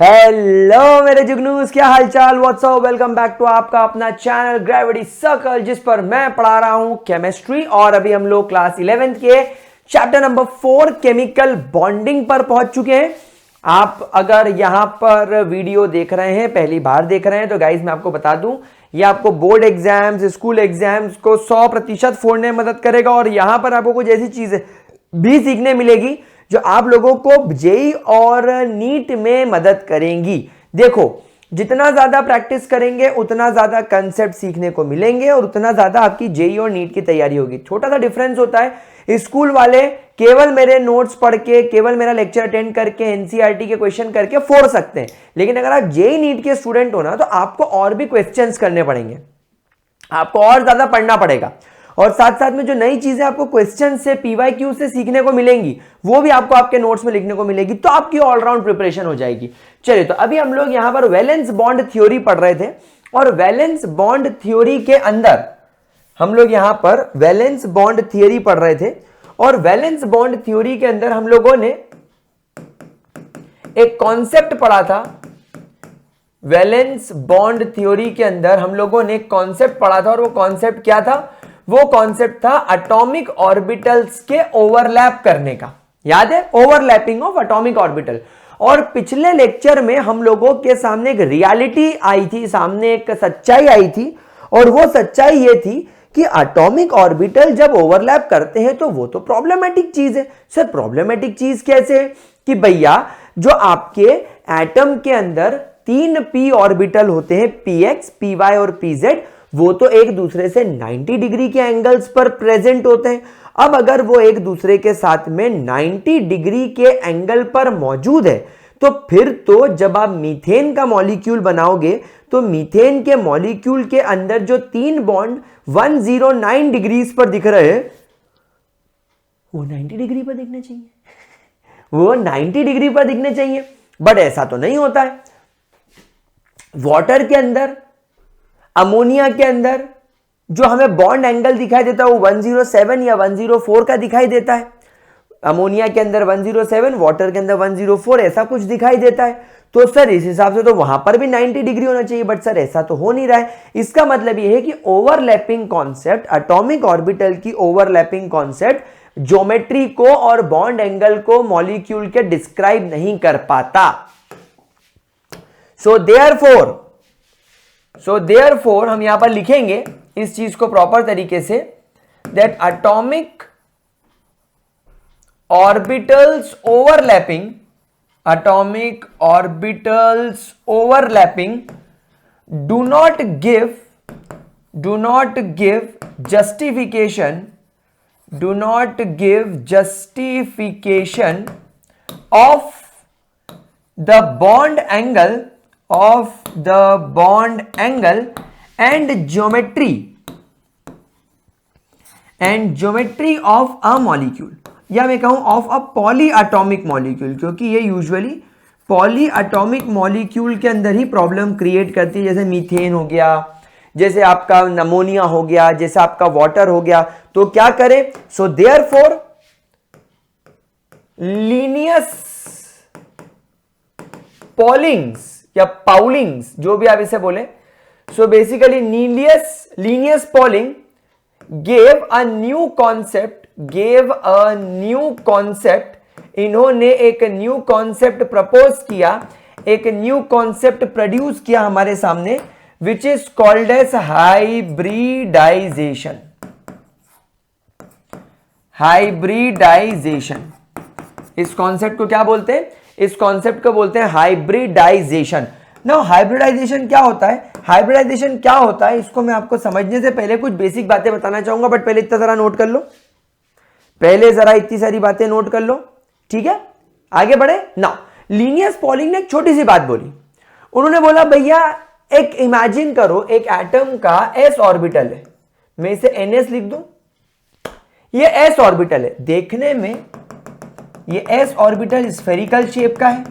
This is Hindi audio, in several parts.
हेलो मेरे जुगनूस, क्या हालचाल, व्हाट्सअप। वेलकम बैक टू आपका अपना चैनल ग्रेविटी सर्कल, जिस पर मैं पढ़ा रहा हूं केमिस्ट्री। और अभी हम लोग क्लास 11th के चैप्टर नंबर 4 केमिकल बॉन्डिंग पर पहुंच चुके हैं। आप अगर यहां पर वीडियो देख रहे हैं, पहली बार देख रहे हैं, तो गाइज मैं आपको बता दूं, ये आपको बोर्ड एग्जाम्स, स्कूल एग्जाम्स को 100% फोड़ने में मदद करेगा। और यहां पर आपको कुछ ऐसी चीजें भी सीखने मिलेगी जो आप लोगों को जेई और नीट में मदद करेंगी। देखो, जितना ज्यादा प्रैक्टिस करेंगे उतना ज्यादा कंसेप्ट सीखने को मिलेंगे और उतना ज्यादा आपकी जेई और नीट की तैयारी होगी। छोटा सा डिफरेंस होता है, स्कूल वाले केवल मेरे नोट्स पढ़ के, केवल मेरा लेक्चर अटेंड करके, एनसीईआरटी के क्वेश्चन करके फोड़ सकते हैं। लेकिन अगर आप जेई नीट के स्टूडेंट हो ना, तो आपको और भी क्वेश्चंस करने पड़ेंगे, आपको और ज्यादा पढ़ना पड़ेगा। और साथ साथ में जो नई चीजें आपको क्वेश्चन से, पीवाईक्यू से सीखने को मिलेंगी, वो भी आपको आपके नोट्स में लिखने को मिलेगी, तो आपकी ऑलराउंड प्रिपरेशन हो जाएगी। चलिए, तो अभी हम लोग यहां पर वैलेंस बॉन्ड थ्योरी पढ़ रहे थे। और वैलेंस बॉन्ड थ्योरी के अंदर हम लोग यहां पर वैलेंस बॉन्ड थ्योरी पढ़ रहे थे। और वैलेंस बॉन्ड थ्योरी के अंदर हम लोगों ने एक कॉन्सेप्ट पढ़ा था। वैलेंस बॉन्ड थ्योरी के अंदर हम लोगों ने एक कॉन्सेप्ट पढ़ा था, और वो कॉन्सेप्ट क्या था? वो कॉन्सेप्ट था एटॉमिक ऑर्बिटल्स के ओवरलैप करने का। याद है? Overlapping of atomic orbital. और पिछले लेक्चर में हम लोगों के सामने एक रियलिटी आई थी, सामने एक सच्चाई आई थी। और वो सच्चाई ये थी कि एटॉमिक ऑर्बिटल जब ओवरलैप करते हैं तो वो तो प्रॉब्लमेटिक चीज है। सर, प्रॉब्लमेटिक चीज कैसे है? कि भैया, जो आपके एटम के अंदर 3 p ऑर्बिटल होते हैं, px, py और pz, वो तो एक दूसरे से 90 डिग्री के एंगल्स पर प्रेजेंट होते हैं। अब अगर वो एक दूसरे के साथ में 90 डिग्री के एंगल पर मौजूद है, तो फिर तो जब आप मीथेन का मॉलिक्यूल बनाओगे, तो मीथेन के मॉलिक्यूल के अंदर जो 3 बॉन्ड 109 डिग्रीज पर दिख रहे हैं, वो 90 डिग्री पर दिखने चाहिए। वो 90 डिग्री पर दिखने चाहिए, बट ऐसा तो नहीं होता है। वाटर के अंदर, अमोनिया के अंदर जो हमें बॉन्ड एंगल दिखाई देता है, वो 107 या 104 का दिखाई देता है। अमोनिया के अंदर 107, वाटर के अंदर 104, ऐसा कुछ दिखाई देता है। तो सर, इस हिसाब से तो वहां पर भी 90 डिग्री होना चाहिए, बट सर ऐसा तो हो नहीं रहा है। इसका मतलब यह है कि ओवरलैपिंग कॉन्सेप्ट, एटॉमिक ऑर्बिटल की ओवरलैपिंग कॉन्सेप्ट ज्योमेट्री को और बॉन्ड एंगल को मॉलिक्यूल के डिस्क्राइब नहीं कर पाता। सो देयरफॉर हम यहां पर लिखेंगे इस चीज को प्रॉपर तरीके से, that atomic orbitals overlapping do not give justification of the bond angle and geometry of a molecule, या मैं कहूं ऑफ अ पॉलीएटॉमिक मॉलिक्यूल, क्योंकि ये यूजुअली पॉलीएटॉमिक मॉलिक्यूल के अंदर ही प्रॉब्लम क्रिएट करती है। जैसे मीथेन हो गया, जैसे आपका अमोनिया हो गया, जैसे आपका वाटर हो गया। तो क्या करें? सो देयरफॉर लीनियस पॉलिंग्स या पाउलिंग्स, जो भी आप इसे बोले, so basically Linnaeus polling gave a new concept, इन्होंने एक न्यू कॉन्सेप्ट प्रपोज किया, एक न्यू कॉन्सेप्ट प्रोड्यूस किया हमारे सामने, which is called as hybridisation. इस कॉन्सेप्ट को क्या बोलते हैं? इस कॉन्सेप्ट को बोलते हैं हाइब्रिडाइजेशन। नाउ हाइब्रिडाइजेशन क्या होता है? हाइब्रिडाइजेशन क्या होता है, इसको मैं आपको समझने से पहले कुछ बेसिक बातें बताना चाहूंगा, बट पहले इतना जरा नोट कर लो, पहले जरा इतनी सारी बातें नोट कर लो, ठीक है? आगे बढ़े ना। लीनियस पॉलिंग ने एक छोटी सी बात बोली। उन्होंने बोला, भैया एक इमेजिन करो, एक एटम का s ऑर्बिटल है, मैं इसे ns लिख दूं, ये s ऑर्बिटल है। देखने में ये s ऑर्बिटल स्फेरिकल शेप का है,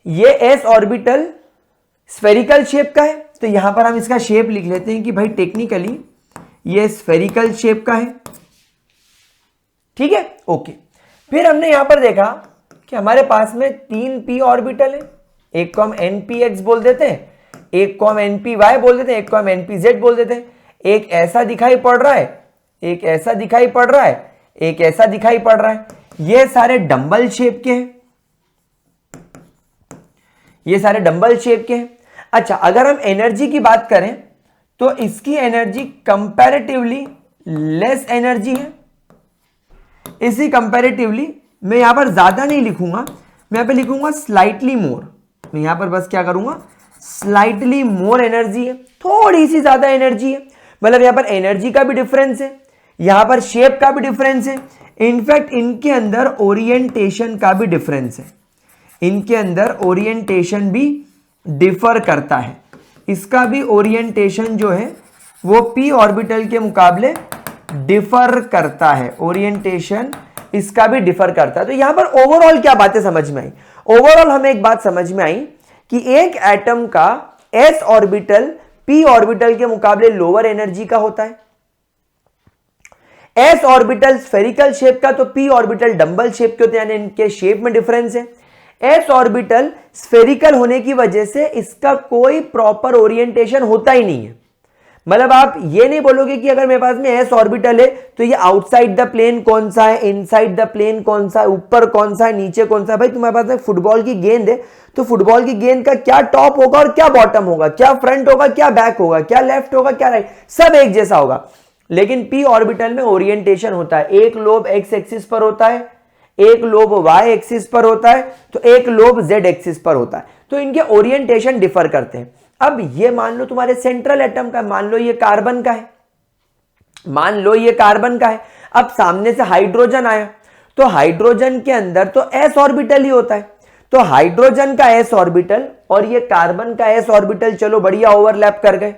ये s ऑर्बिटल स्फेरिकल शेप का है। तो यहां पर हम इसका शेप लिख लेते हैं कि भाई टेक्निकली ये स्फेरिकल शेप का है, ठीक है? ओके। फिर हमने यहां पर देखा कि हमारे पास में 3 p ऑर्बिटल है, एक को हम npx बोल देते हैं, एक को हम npy बोल देते हैं, एक को हम npz बोल देते हैं। एक ऐसा दिखाई पड़ रहा है, एक ऐसा दिखाई पड़ रहा है, एक ऐसा दिखाई पड़ रहा है। ये सारे डंबल शेप के हैं, ये सारे डंबल शेप के हैं। अच्छा, अगर हम एनर्जी की बात करें तो इसकी एनर्जी कंपैरेटिवली लेस एनर्जी है। इसी कंपैरेटिवली मैं यहां पर ज्यादा नहीं लिखूंगा, मैं यहां पे लिखूंगा स्लाइटली मोर। मैं यहां पर बस क्या करूंगा, स्लाइटली मोर एनर्जी है, थोड़ी सी ज्यादा एनर्जी है। मतलब यहां पर एनर्जी का भी डिफरेंस है, यहां पर शेप का भी डिफरेंस है, इनफैक्ट इनके अंदर ओरिएंटेशन का भी डिफरेंस है, इनके अंदर ओरिएंटेशन भी डिफर करता है। इसका भी ओरिएंटेशन जो है वो p ऑर्बिटल के मुकाबले डिफर करता है, ओरिएंटेशन इसका भी डिफर करता है। तो यहां पर ओवरऑल क्या बातें समझ में आई? ओवरऑल हमें एक बात समझ में आई कि एक एटम का s ऑर्बिटल p ऑर्बिटल के मुकाबले लोअर एनर्जी का होता है। s ऑर्बिटल स्फेरिकल शेप का, तो p ऑर्बिटल डंबल शेप के होते हैं, यानी इनके शेप में डिफरेंस है। s ऑर्बिटल स्फेरिकल होने की वजह से इसका कोई प्रॉपर ओरिएंटेशन होता ही नहीं है। मतलब आप ये नहीं बोलोगे कि अगर मेरे पास में s ऑर्बिटल है तो ये आउटसाइड द प्लेन कौन सा है, इनसाइड द प्लेन कौन सा है, ऊपर कौन सा है, नीचे कौन सा है। भाई तुम्हारे पास में फुटबॉल की गेंद है तो फुटबॉल की गेंद का क्या टॉप होगा और क्या बॉटम होगा, क्या फ्रंट होगा, क्या बैक होगा, क्या लेफ्ट होगा, क्या राइट, सब एक जैसा होगा। लेकिन p ऑर्बिटल में ओरिएंटेशन होता है, एक लोब x एक्सिस पर होता है, एक लोब y एक्सिस पर होता है, तो एक लोब z एक्सिस पर होता है। तो इनके ओरिएंटेशन डिफर करते हैं। अब ये मान लो तुम्हारे सेंट्रल एटम का, मान लो ये कार्बन का है, मान लो ये कार्बन का है। अब सामने से हाइड्रोजन आया तो हाइड्रोजन के अंदर तो s ऑर्बिटल ही होता है, तो हाइड्रोजन का s ऑर्बिटल और ये कार्बन का s ऑर्बिटल चलो बढ़िया ओवरलैप कर गए।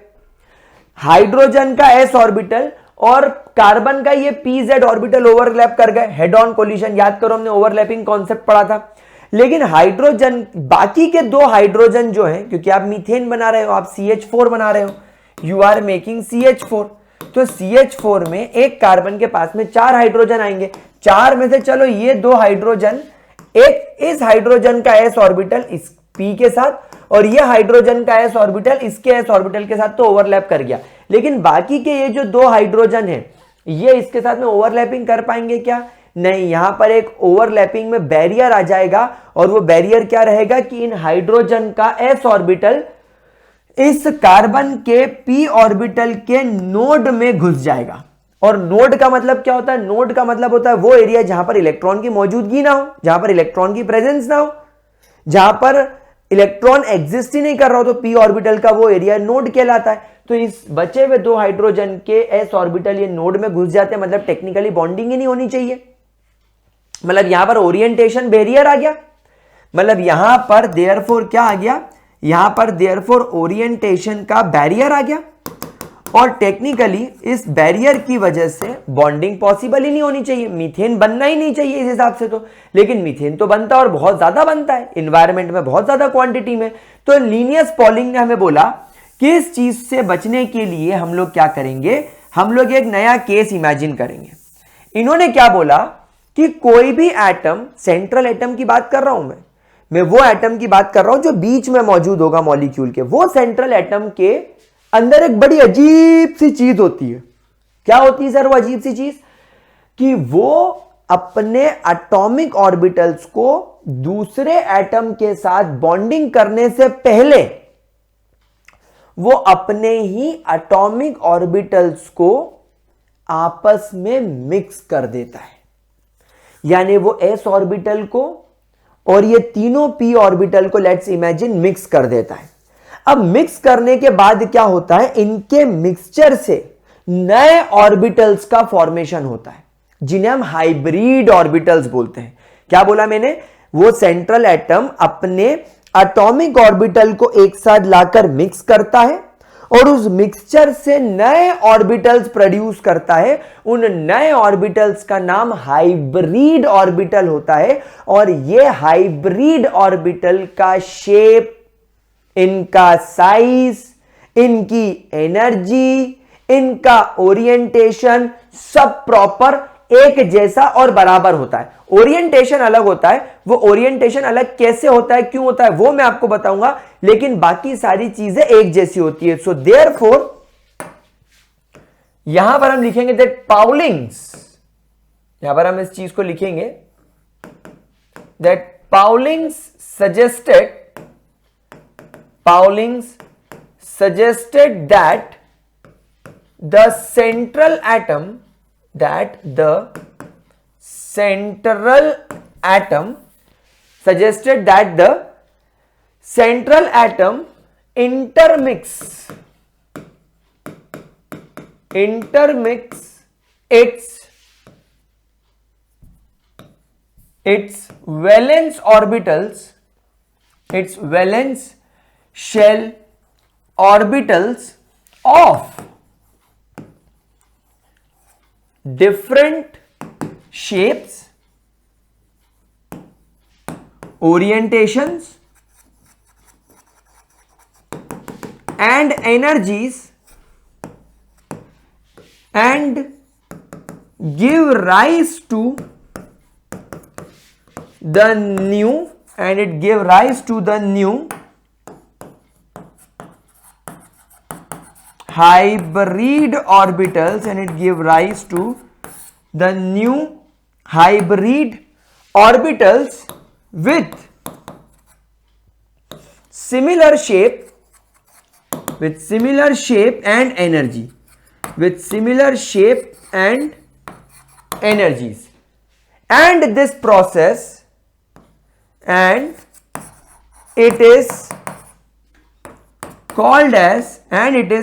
हाइड्रोजन का s ऑर्बिटल और कार्बन का ये pz ऑर्बिटल ओवरलैप कर गए, हेड ऑन कोलिजन। याद करो हमने ओवरलैपिंग कॉन्सेप्ट पढ़ा था। लेकिन हाइड्रोजन, बाकी के 2 हाइड्रोजन जो हैं, क्योंकि आप मीथेन बना रहे हो, आप CH4 बना रहे हो, यू आर मेकिंग CH4, तो CH4 में एक कार्बन के पास में 4 हाइड्रोजन आएंगे। 4 में से चलो ये 2 हाइड्रोजन, एक इस हाइड्रोजन का s ऑर्बिटल इस p के साथ और ये हाइड्रोजन का s ऑर्बिटल इसके s ऑर्बिटल के साथ तो ओवरलैप कर गया। लेकिन बाकी के ये जो 2 हाइड्रोजन है ये इसके साथ में ओवरलैपिंग कर पाएंगे क्या? नहीं, यहां पर एक ओवरलैपिंग में बैरियर आ जाएगा और वो बैरियर क्या रहेगा कि इन हाइड्रोजन का s ऑर्बिटल इस कार्बन के p ऑर्बिटल के नोड में घुस जाएगा। और नोड का मतलब क्या होता है? नोड का मतलब होता है वो एरिया जहां पर इलेक्ट्रॉन की मौजूदगी ना हो, जहां पर इलेक्ट्रॉन की प्रेजेंस ना हो, जहां पर इलेक्ट्रॉन एग्जिस्ट ही नहीं कर रहा हो, तो p ऑर्बिटल का वो एरिया नोड कहलाता है। तो इस बचे हुए 2 हाइड्रोजन के s ऑर्बिटल ये नोड में घुस जाते हैं, मतलब टेक्निकली बॉन्डिंग ही नहीं होनी चाहिए। मतलब यहां पर ओरिएंटेशन बैरियर आ गया, मतलब यहां पर देयरफॉर क्या आ गया, यहां पर देयरफॉर ओरिएंटेशन का बैरियर आ गया और टेक्निकली इस बैरियर की वजह से बॉन्डिंग पॉसिबल ही नहीं होनी चाहिए, मीथेन बनना ही नहीं चाहिए इस हिसाब से तो। लेकिन मीथेन तो बनता है और बहुत ज्यादा बनता है, इन्वायरमेंट में बहुत ज्यादा क्वांटिटी में। तो लिनियस पॉलिंग ने हमें बोला कि इस चीज से बचने के लिए हम लोग क्या करेंगे, हम लोग एक नया केस इमेजिन करेंगे। इन्होंने क्या बोला कि कोई भी एटम, सेंट्रल एटम की बात कर रहा हूं मैं वो एटम की बात कर रहा हूं जो बीच में मौजूद होगा मॉलिक्यूल के, वो सेंट्रल एटम के अंदर एक बड़ी अजीब सी चीज होती है। क्या होती है सर वो अजीब सी चीज? कि वो अपने एटॉमिक ऑर्बिटल्स को दूसरे एटम के साथ बॉन्डिंग करने से पहले वो अपने ही एटॉमिक ऑर्बिटल्स को आपस में मिक्स कर देता है। यानी वो s ऑर्बिटल को और ये तीनों p ऑर्बिटल को लेट्स इमेजिन मिक्स कर देता है। अब मिक्स करने के बाद क्या होता है, इनके मिक्सचर से नए ऑर्बिटल्स का फॉर्मेशन होता है, जिन्हें हम हाइब्रिड ऑर्बिटल्स बोलते हैं। क्या बोला मैंने? वो सेंट्रल एटम अपने एटॉमिक ऑर्बिटल को एक साथ लाकर मिक्स करता है और उस मिक्सचर से नए ऑर्बिटल्स प्रोड्यूस करता है। उन नए ऑर्बिटल्स का नाम हाइब्रिड ऑर्बिटल होता है और ये हाइब्रिड ऑर्बिटल का शेप, इनका साइज, इनकी एनर्जी, इनका ओरिएंटेशन सब प्रॉपर एक जैसा और बराबर होता है। ओरिएंटेशन अलग होता है, वो ओरिएंटेशन अलग कैसे होता है, क्यों होता है, वो मैं आपको बताऊंगा, लेकिन बाकी सारी चीजें एक जैसी होती है। सो देयरफॉर यहां पर हम लिखेंगे दैट पाउलिंग्स, यहां पर हम इस चीज को लिखेंगे that पाउलिंग्स suggested that the central atom suggested that the central atom intermix its valence orbitals, its valence shell orbitals of different shapes, orientations and energies and give rise to the new hybrid orbitals, and it give rise to the new hybrid orbitals with similar shape and energy, with similar shape and energies, and this process, and it is called as hybridization।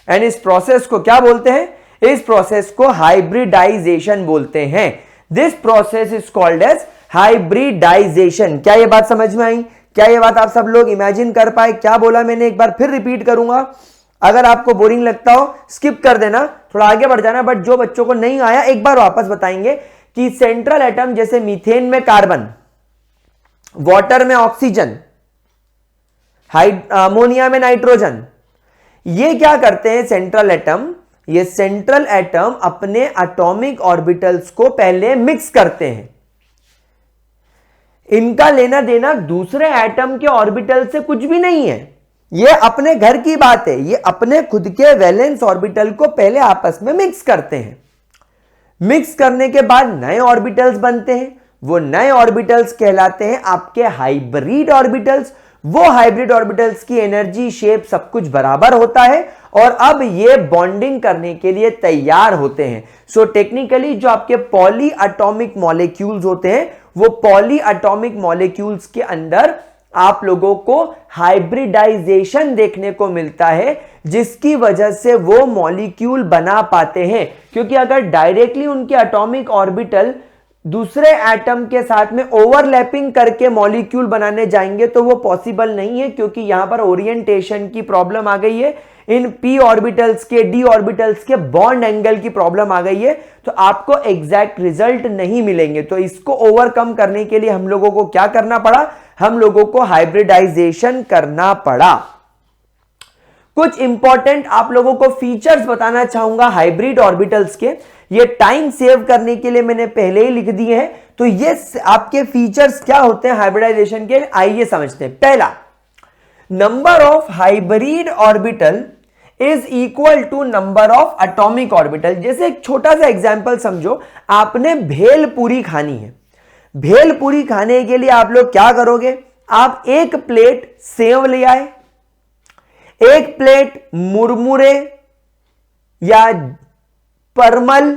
And इस प्रोसेस को क्या बोलते हैं? इस प्रोसेस को हाइब्रिडाइजेशन बोलते हैं। This process is called as hybridisation. क्या ये बात समझ में आई? क्या ये बात आप सब लोग इमेजिन कर पाए? क्या बोला मैंने, एक बार फिर रिपीट करूंगा। अगर आपको बोरिंग लगता हो स्किप कर देना, थोड़ा आगे बढ़ जाना, बट जो बच्चों को नहीं आया एक बार वापस बताएंगे कि सेंट्रल एटम जैसे मीथेन में कार्बन, वाटर में ऑक्सीजन, अमोनिया में नाइट्रोजन, ये क्या करते हैं सेंट्रल एटम? ये सेंट्रल एटम अपने एटॉमिक ऑर्बिटल्स को पहले मिक्स करते हैं। इनका लेना देना दूसरे एटम के ऑर्बिटल से कुछ भी नहीं है, ये अपने घर की बात है। ये अपने खुद के वैलेंस ऑर्बिटल को पहले आपस में मिक्स करते हैं। मिक्स करने के बाद नए ऑर्बिटल्स बनते हैं, वो नए ऑर्बिटल्स कहलाते हैं आपके हाइब्रिड ऑर्बिटल्स। वो हाइब्रिड ऑर्बिटल्स की एनर्जी, शेप सब कुछ बराबर होता है और अब ये बॉन्डिंग करने के लिए तैयार होते हैं। सो टेक्निकली जो आपके पॉली एटॉमिक मॉलिक्यूल्स होते हैं, वो पॉली एटॉमिक मॉलिक्यूल्स के अंदर आप लोगों को हाइब्रिडाइजेशन देखने को मिलता है, जिसकी वजह से वो मॉलिक्यूल बना पाते हैं। क्योंकि अगर डायरेक्टली उनके एटॉमिक ऑर्बिटल दूसरे एटम के साथ में ओवरलैपिंग करके मॉलिक्यूल बनाने जाएंगे तो वो पॉसिबल नहीं है, क्योंकि यहां पर ओरिएंटेशन की प्रॉब्लम आ गई है, इन p ऑर्बिटल्स के, d ऑर्बिटल्स के बॉन्ड एंगल की प्रॉब्लम आ गई है, तो आपको एग्जैक्ट रिजल्ट नहीं मिलेंगे। तो इसको ओवरकम करने के लिए हम लोगों को क्या करना पड़ा? हम लोगों को हाइब्रिडाइजेशन करना पड़ा। कुछ इंपॉर्टेंट आप लोगों को फीचर्स बताना चाहूंगा हाइब्रिड ऑर्बिटल्स के। ये टाइम सेव करने के लिए मैंने पहले ही लिख दिए हैं, तो ये आपके फीचर्स क्या होते हैं हाइब्रिडाइजेशन के, आइए समझते हैं। पहला, number of hybrid orbital is equal to number of atomic orbital. जैसे एक छोटा सा एग्जांपल समझो, आपने भेलपूरी खानी है। भेलपूरी खाने के लिए आप लोग क्या करोगे? आप एक प्लेट सेव ले आए, एक प्लेट मुरमुरे या परमल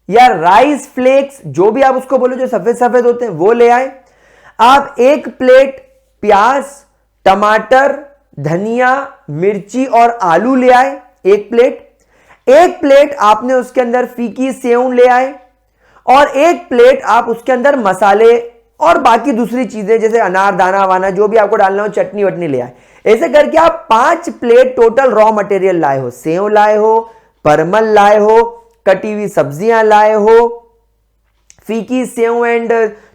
या राइस फ्लेक्स, जो भी आप उसको बोलो, जो सफेद सफेद होते हैं, वो ले आए। आप एक प्लेट प्याज, टमाटर, धनिया, मिर्ची और आलू ले आए, एक प्लेट। एक प्लेट आपने उसके अंदर फीकी सेव ले आए और एक प्लेट आप उसके अंदर मसाले और बाकी दूसरी चीजें जैसे अनार दाना वाना जो भी आपको डालना हो, चटनी वटनी ले आए। ऐसे करके आप 5 प्लेट टोटल रॉ मटेरियल लाए हो। सेव लाए हो, परमल लाए हो, कटी हुई सब्जियां लाए हो, फीकी सेव एंड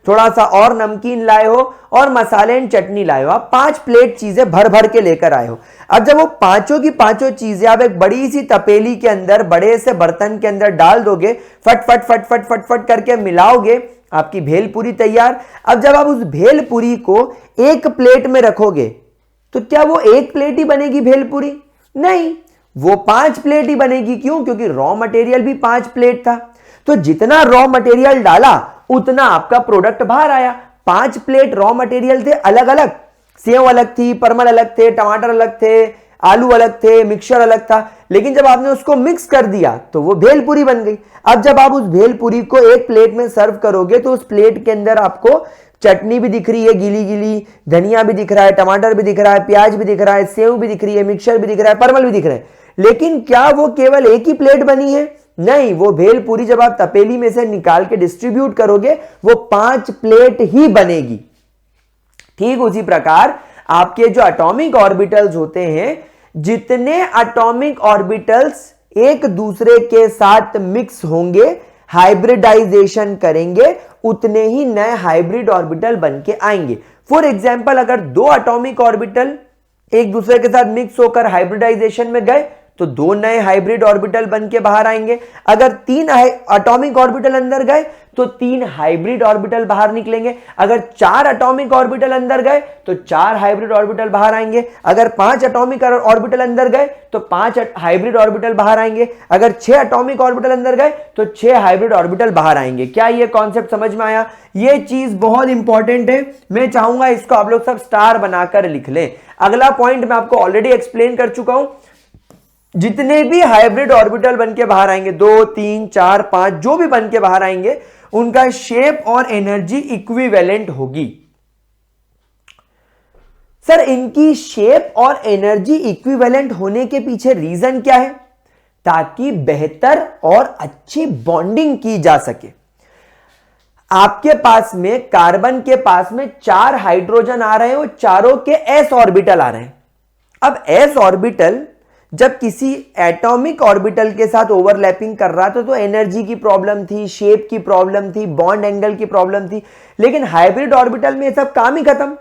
थोड़ा सा और नमकीन लाए हो और मसाले एंड चटनी लाए हो, आप 5 प्लेट चीजें भर भर के लेकर आए हो। अब जब वो पांचों की पांचों चीजें आप एक बड़ी सी तपेली के अंदर, बड़े से बर्तन के अंदर डाल दोगे, फट फट फट फट फट फट करके मिलाओगे, आपकी भेलपूरी तैयार। अब जब आप उस भेलपूरी को एक प्लेट में रखोगे तो क्या वो एक प्लेट ही बनेगी भेलपूरी? नहीं, वो 5 प्लेट ही बनेगी। क्यों? क्योंकि रॉ मटेरियल भी 5 प्लेट था। तो जितना रॉ मटेरियल डाला उतना आपका प्रोडक्ट बाहर आया। 5 प्लेट रॉ मटेरियल थे अलग अलग, सेव अलग थी, परमल अलग थे, टमाटर अलग थे, आलू अलग थे, मिक्सचर अलग था, लेकिन जब आपने उसको मिक्स कर दिया तो वो भेलपूरी बन गई। अब जब आप उस भेलपूरी को एक प्लेट में सर्व करोगे तो उस प्लेट के अंदर आपको चटनी भी दिख रही है गीली गीली, धनिया भी दिख रहा है, टमाटर भी दिख रहा है, प्याज भी दिख रहा है, सेव भी दिख रही है, मिक्सचर भी दिख रहा है, परमल भी दिख रहा है। लेकिन क्या वो केवल एक ही प्लेट बनी है? नहीं, वो भेलपूरी जब आप तपेली में से निकाल के डिस्ट्रीब्यूट करोगे वो 5 प्लेट ही बनेगी। ठीक उसी प्रकार आपके जो एटॉमिक ऑर्बिटल्स होते हैं, जितने एटॉमिक ऑर्बिटल्स एक दूसरे के साथ मिक्स होंगे, हाइब्रिडाइजेशन करेंगे, उतने ही नए हाइब्रिड ऑर्बिटल बन के आएंगे। फॉर एग्जाम्पल, अगर 2 एटॉमिक ऑर्बिटल एक दूसरे के साथ मिक्स होकर हाइब्रिडाइजेशन में गए तो 2 नए हाइब्रिड ऑर्बिटल बन के बाहर आएंगे। अगर 3 एटॉमिक ऑर्बिटल अंदर गए तो 3 हाइब्रिड ऑर्बिटल बाहर निकलेंगे। अगर 4 एटॉमिक ऑर्बिटल अंदर गए तो 4 हाइब्रिड ऑर्बिटल बाहर आएंगे। अगर 5 एटॉमिक ऑर्बिटल अंदर गए तो 5 हाइब्रिड ऑर्बिटल बाहर आएंगे। अगर 6 एटॉमिक ऑर्बिटल अंदर गए तो 6 हाइब्रिड ऑर्बिटल बाहर आएंगे। क्या ये कॉन्सेप्ट समझ में आया? ये चीज बहुत इंपॉर्टेंट है, मैं चाहूंगा इसको आप लोग सब स्टार बनाकर लिख लें। अगला पॉइंट मैं आपको ऑलरेडी एक्सप्लेन कर चुका हूं, जितने भी हाइब्रिड ऑर्बिटल बन के बाहर आएंगे, 2, 3, 4, 5 जो भी बन के बाहर आएंगे, उनका शेप और एनर्जी इक्विवेलेंट होगी। सर, इनकी शेप और एनर्जी इक्विवेलेंट होने के पीछे रीजन क्या है? ताकि बेहतर और अच्छी बॉन्डिंग की जा सके। आपके पास में कार्बन के पास में 4 हाइड्रोजन आ रहे हैं, वो चारों के s ऑर्बिटल आ रहे हैं। अब s ऑर्बिटल जब किसी एटॉमिक ऑर्बिटल के साथ ओवरलैपिंग कर रहा था तो एनर्जी की प्रॉब्लम थी, शेप की प्रॉब्लम थी, बॉन्ड एंगल की प्रॉब्लम थी। लेकिन हाइब्रिड ऑर्बिटल में ये सब काम ही खत्म।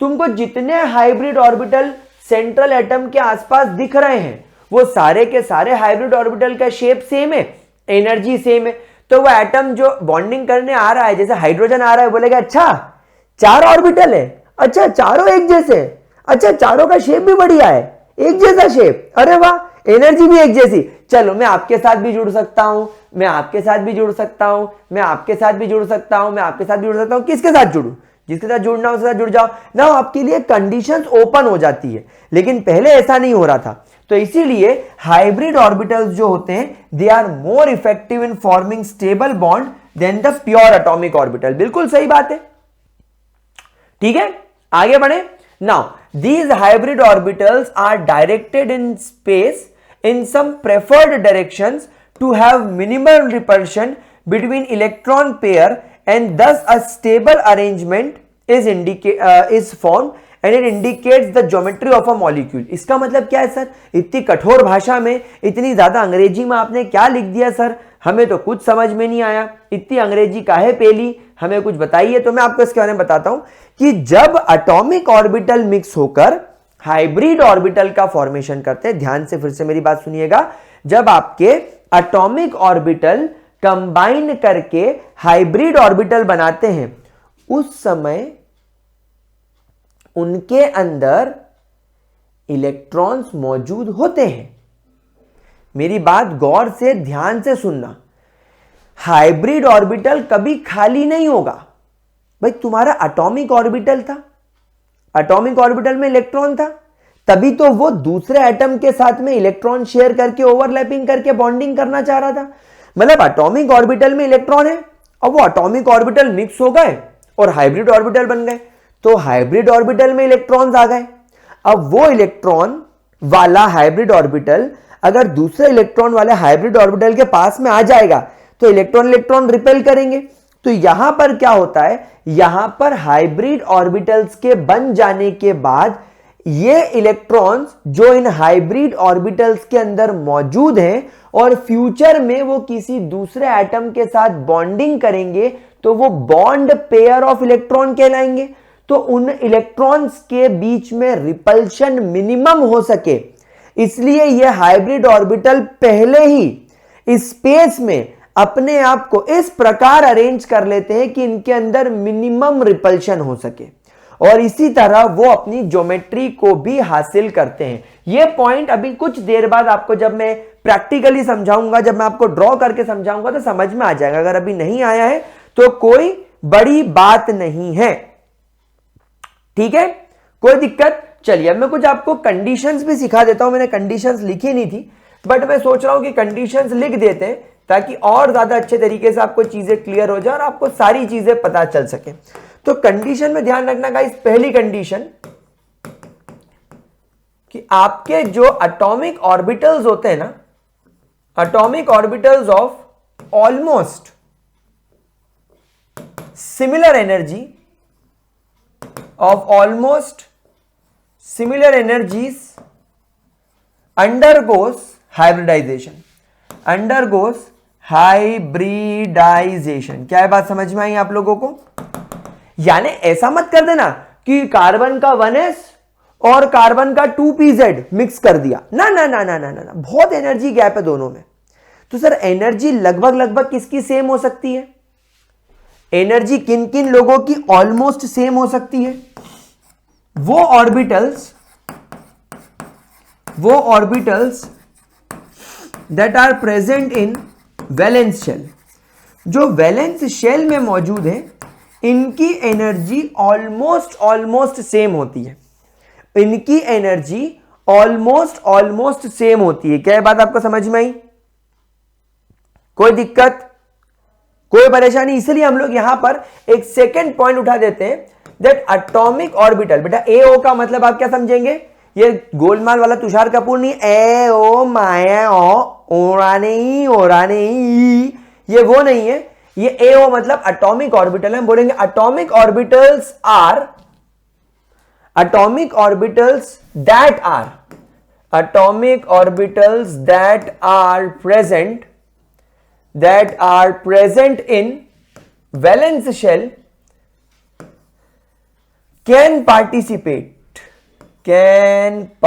तुमको जितने हाइब्रिड ऑर्बिटल सेंट्रल एटम के आसपास दिख रहे हैं वो सारे के सारे हाइब्रिड ऑर्बिटल का शेप सेम है, एनर्जी सेम है। तो वो एटम जो बॉन्डिंग करने आ रहा है, जैसे हाइड्रोजन आ रहा है, बोलेगा अच्छा 4 ऑर्बिटल है, अच्छा चारों एक जैसे, अच्छा चारों का शेप भी बढ़िया है, एक जैसा शेप, अरे वाह, एनर्जी भी एक जैसी, चलो मैं आपके साथ भी जुड़ सकता हूं, मैं आपके साथ भी जुड़ सकता हूं, मैं आपके साथ भी जुड़ सकता हूं, मैं आपके साथ भी जुड़ सकता हूं। किसके साथ जुड़ूं? जिसके साथ जुड़ना उसके साथ जुड़ जाओ ना। आपके लिए कंडीशंस ओपन हो जाती है, लेकिन पहले ऐसा नहीं हो रहा था। तो इसीलिए हाइब्रिड ऑर्बिटल्स जो होते हैं, they are more effective in forming stable bond than the pure atomic orbital. बिल्कुल सही बात है, ठीक है, आगे बढ़े। Now these hybrid orbitals are directed in space in some preferred directions to have minimal repulsion between electron pair, and thus a stable arrangement is formed and it indicates the geometry of a molecule। इसका मतलब क्या है सर? इतनी कठोर भाषा में, इतनी ज्यादा अंग्रेजी में आपने क्या लिख दिया सर? हमें तो कुछ समझ में नहीं आया, इतनी अंग्रेजी काहे पेली, हमें कुछ बताइए। तो मैं आपको इसके बारे में बताता हूं कि जब एटॉमिक ऑर्बिटल मिक्स होकर हाइब्रिड ऑर्बिटल का फॉर्मेशन करते हैं, ध्यान से फिर से मेरी बात सुनिएगा, जब आपके एटॉमिक ऑर्बिटल कंबाइन करके हाइब्रिड ऑर्बिटल बनाते हैं, उस समय उनके अंदर इलेक्ट्रॉन्स मौजूद होते हैं। मेरी बात गौर से ध्यान से सुनना, हाइब्रिड ऑर्बिटल कभी खाली नहीं होगा। भाई तुम्हारा एटॉमिक ऑर्बिटल था, एटॉमिक ऑर्बिटल में इलेक्ट्रॉन था, तभी तो वो दूसरे एटम के साथ में इलेक्ट्रॉन शेयर करके ओवरलैपिंग करके बॉन्डिंग करना चाह रहा था। मतलब एटॉमिक ऑर्बिटल में इलेक्ट्रॉन है, अब वो एटॉमिक ऑर्बिटल मिक्स हो गए और हाइब्रिड ऑर्बिटल बन गए, तो हाइब्रिड ऑर्बिटल में इलेक्ट्रॉन्स आ गए। अब वो इलेक्ट्रॉन वाला हाइब्रिड ऑर्बिटल अगर दूसरे इलेक्ट्रॉन वाले हाइब्रिड ऑर्बिटल के पास में आ जाएगा तो इलेक्ट्रॉन इलेक्ट्रॉन रिपेल करेंगे। तो यहां पर क्या होता है, यहां पर हाइब्रिड ऑर्बिटल्स के बन जाने के बाद ये इलेक्ट्रॉन्स जो इन हाइब्रिड ऑर्बिटल्स के अंदर मौजूद हैं और फ्यूचर में वो किसी दूसरे एटम के साथ बॉन्डिंग करेंगे, तो वो बॉन्ड पेयर ऑफ इलेक्ट्रॉन कहलाएंगे। तो उन इलेक्ट्रॉन्स के बीच में रिपल्शन मिनिमम हो सके, इसलिए ये हाइब्रिड ऑर्बिटल पहले ही स्पेस में अपने आप को इस प्रकार अरेंज कर लेते हैं कि इनके अंदर मिनिमम रिपल्शन हो सके, और इसी तरह वो अपनी ज्योमेट्री को भी हासिल करते हैं। ये पॉइंट अभी कुछ देर बाद आपको जब मैं प्रैक्टिकली समझाऊंगा, जब मैं आपको ड्रॉ करके समझाऊंगा तो समझ में आ जाएगा। अगर अभी नहीं आया है तो कोई बड़ी बात नहीं है, ठीक है, कोई दिक्कत। चलिए अब मैं कुछ आपको कंडीशंस भी सिखा देता हूं। मैंने कंडीशंस लिखी नहीं थी, बट मैं सोच रहा हूं कि कंडीशंस लिख देते हैं ताकि और ज्यादा अच्छे तरीके से आपको चीजें क्लियर हो जाए और आपको सारी चीजें पता चल सके। तो कंडीशन में ध्यान रखना गाइस, पहली कंडीशन कि आपके जो एटॉमिक ऑर्बिटल्स होते हैं ना, atomic orbitals of almost similar energy, of almost similar energies undergoes hybridization, undergoes hybridization। क्या है बात समझ में आई आप लोगों को? यानी ऐसा मत कर देना कि कार्बन का 1s और कार्बन का 2pz मिक्स कर दिया, ना ना ना ना ना ना, बहुत एनर्जी गैप है दोनों में। तो सर एनर्जी लगभग किसकी सेम हो सकती है? एनर्जी किन किन लोगों की ऑलमोस्ट सेम हो सकती है? वो orbitals that are present in valence shell. जो वैलेंस शेल में मौजूद है इनकी एनर्जी ऑलमोस्ट सेम होती है, इनकी एनर्जी ऑलमोस्ट सेम होती है। क्या ये बात आपको समझ में आई? कोई दिक्कत, कोई परेशानी? इसलिए हम लोग यहां पर एक सेकेंड पॉइंट उठा देते हैं दैट एटॉमिक ऑर्बिटल। बेटा एओ का मतलब आप क्या समझेंगे? ये गोलमाल वाला तुषार कपूर नहीं, ए ओ माया ओरा नहीं, ये वो नहीं है। ये एओ मतलब एटॉमिक ऑर्बिटल है। हम बोलेंगे atomic orbitals that are present in valence shell can participate in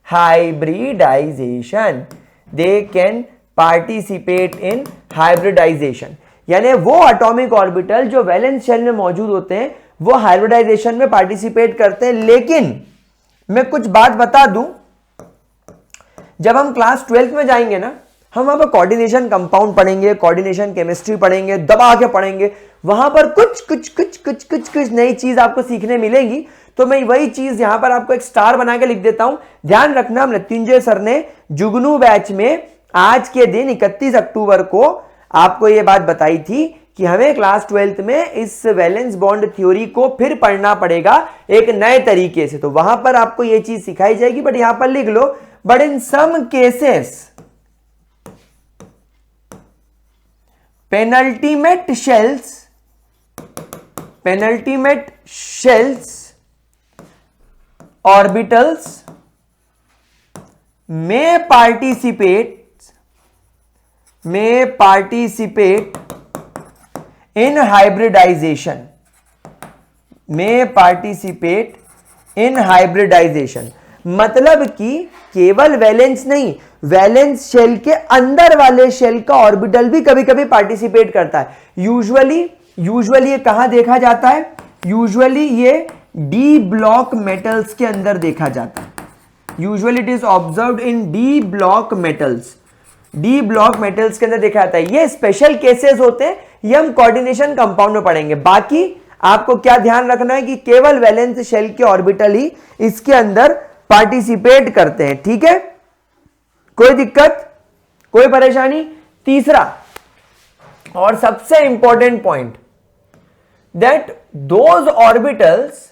hybridization। they can participate in hybridization। यानी वो एटॉमिक ऑर्बिटल जो वैलेंस शेल में मौजूद होते हैं वो हाइब्रिडाइजेशन में पार्टिसिपेट करते हैं। लेकिन मैं कुछ बात बता दूं, जब हम क्लास 12th में जाएंगे ना, हम वहां पर कोऑर्डिनेशन कंपाउंड पढ़ेंगे, कोऑर्डिनेशन केमिस्ट्री पढ़ेंगे, दबा के पढ़ेंगे। वहां पर कुछ नई चीज आपको सीखने मिलेंगी। तो मैं वही चीज यहां पर आपको एक स्टार बना के लिख देता हूं। ध्यान रखना, मृत्युंजय सर ने जुगनू बैच में आज के दिन 31 अक्टूबर को आपको यह बात बताई थी कि हमें क्लास 12th में इस वैलेंस बॉन्ड थ्योरी को फिर पढ़ना पड़ेगा एक नए तरीके से। तो वहां पर आपको यह चीज सिखाई जाएगी, बट यहां पर लिख लो, but in some cases penultimate shells orbitals may participate in hybridization। मतलब कि केवल वैलेंस नहीं, वैलेंस शेल के अंदर वाले शेल का ऑर्बिटल भी कभी कभी पार्टिसिपेट करता है। यूजुअली ये कहां देखा जाता है? यूजुअली ये डी ब्लॉक मेटल्स के अंदर देखा जाता है। Usually it is observed in D block metals के अंदर देखा जाता है। ये स्पेशल केसेस होते हैं, ये हम कोऑर्डिनेशन कंपाउंड में पढ़ेंगे। बाकी आपको क्या ध्यान रखना है कि केवल वैलेंस शेल के ऑर्बिटल ही इसके अंदर पार्टिसिपेट करते हैं। ठीक है, कोई दिक्कत, कोई परेशानी? तीसरा और सबसे important point, that those orbitals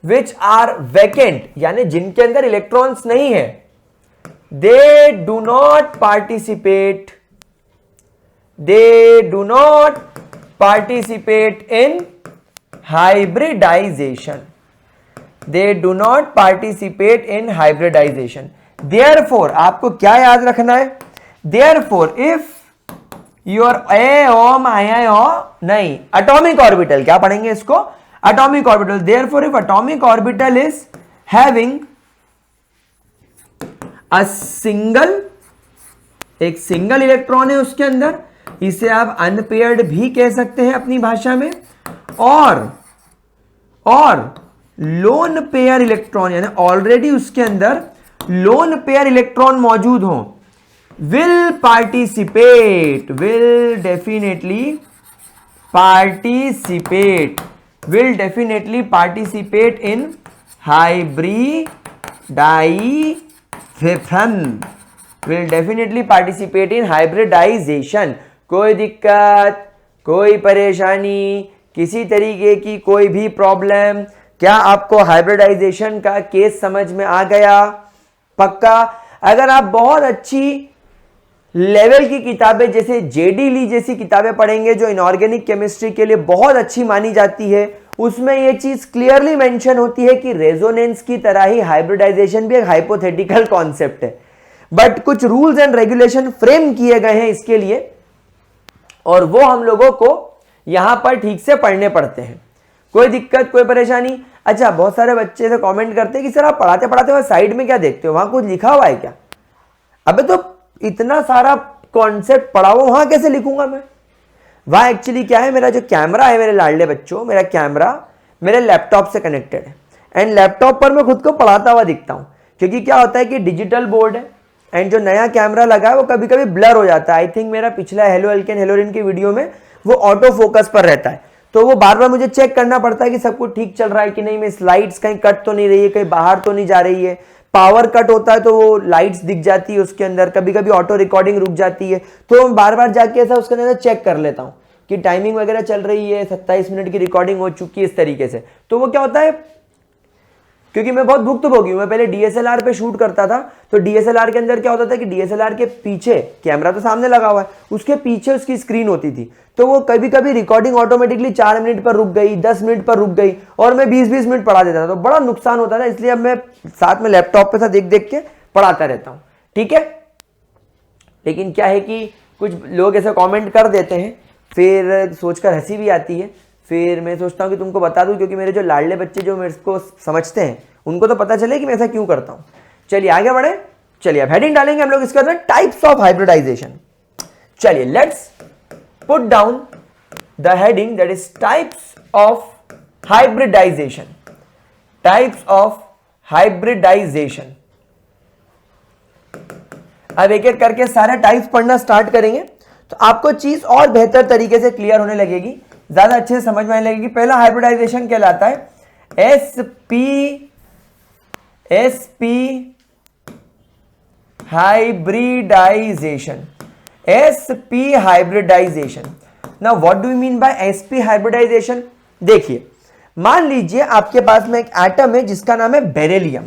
which are vacant, यानी जिनके अंदर इलेक्ट्रॉन्स नहीं है, they do not participate in hybridization. They do not participate in hybridization. Therefore, आपको क्या याद रखना है? Therefore, if your नहीं, atomic orbital, क्या पढ़ेंगे इसको? Atomic orbital. Therefore, if atomic orbital is having a single, एक सिंगल इलेक्ट्रॉन है उसके अंदर, इसे आप अनपेयर्ड भी कह सकते हैं अपनी भाषा में, और लोन पेयर इलेक्ट्रॉन यानी ऑलरेडी उसके अंदर लोन पेयर इलेक्ट्रॉन मौजूद हो, will definitely participate in hybridisation. कोई दिक्कत, कोई परेशानी, किसी तरीके की कोई भी प्रॉब्लम? क्या आपको हाइब्रिडाइजेशन का केस समझ में आ गया? पक्का? अगर आप बहुत अच्छी लेवल की किताबें जैसे जेडी ली जैसी किताबें पढ़ेंगे जो इनऑर्गेनिक केमिस्ट्री के लिए बहुत अच्छी मानी जाती है, उसमें यह चीज क्लियरली मेंशन होती है कि रेजोनेंस की तरह ही हाइब्रिडाइजेशन भी एक हाइपोथेटिकल कॉन्सेप्ट है, बट कुछ रूल्स एंड रेगुलेशन फ्रेम किए गए हैं इसके लिए, और वो हम लोगों को यहां पर ठीक से पढ़ने पड़ते हैं। कोई दिक्कत, कोई परेशानी? अच्छा, बहुत सारे बच्चे से कमेंट करते हैं कि सर आप पढ़ाते पढ़ाते हुए साइड में क्या देखते हो, वहां कुछ लिखा हुआ है क्या? अबे तो इतना सारा कॉन्सेप्ट पढ़ा हुआ वहां कैसे लिखूंगा मैं? वहां एक्चुअली क्या है, मेरा जो कैमरा है मेरे लाडले बच्चों, मेरा कैमरा मेरे लैपटॉप से कनेक्टेड है, एंड लैपटॉप पर मैं खुद को पढ़ाता हुआ दिखता हूं, क्योंकि क्या होता है कि डिजिटल बोर्ड है एंड जो नया कैमरा लगा है वो कभी कभी ब्लर हो जाता है। आई थिंक मेरा पिछला हेलो एल्केन हेलोरिन की वीडियो में वो ऑटो फोकस पर रहता है, तो वो बार बार मुझे चेक करना पड़ता है कि सब कुछ ठीक चल रहा है कि नहीं, मैं स्लाइड्स कहीं कट तो नहीं रही है, कहीं बाहर तो नहीं जा रही है। पावर कट होता है तो वो लाइट्स दिख जाती है उसके अंदर, कभी कभी ऑटो रिकॉर्डिंग रुक जाती है, तो मैं बार बार जाके ऐसा उसके अंदर चेक कर लेता हूँ कि टाइमिंग वगैरह चल रही है, 27 मिनट की रिकॉर्डिंग हो चुकी है, इस तरीके से। तो वो क्या होता है, क्योंकि मैं बहुत भुक्तभोगी हूं, मैं पहले डीएसएलआर पे शूट करता था, तो डीएसएलआर के अंदर क्या होता था कि डीएसएलआर के पीछे कैमरा तो सामने लगा हुआ है, उसके पीछे उसकी स्क्रीन होती थी, तो वो कभी कभी रिकॉर्डिंग ऑटोमेटिकली 4 मिनट पर रुक गई, 10 मिनट पर रुक गई, और मैं 20-20 मिनट पढ़ा देता था, तो बड़ा नुकसान होता था। इसलिए अब मैं साथ में लैपटॉप पे देख देख के पढ़ाता रहता हूं, ठीक है। लेकिन क्या है कि कुछ लोग ऐसे कॉमेंट कर देते हैं, फिर सोचकर हंसी भी आती है, फिर मैं सोचता हूं कि तुमको बता दूं, क्योंकि मेरे जो लाडले बच्चे जो मेरे को समझते हैं उनको तो पता चले कि मैं ऐसा क्यों करता हूं। चलिए आगे बढ़े, चलिए अब हेडिंग डालेंगे हम लोग इसके अंदर, टाइप्स ऑफ हाइब्रिडाइजेशन। चलिए let's put down the heading that is types of hybridisation. Types of hybridisation. अब एक एक करके सारे टाइप्स पढ़ना स्टार्ट करेंगे तो आपको चीज और बेहतर तरीके से क्लियर होने लगेगी, ज्यादा अच्छे से समझ में आने लगेगी। पहला हाइब्रिडाइजेशन कहलाता है sp hybridisation. Sp hybridisation. Now what do you mean by sp hybridisation? देखिए, मान लीजिए आपके पास में एक एटम है जिसका नाम है बेरिलियम।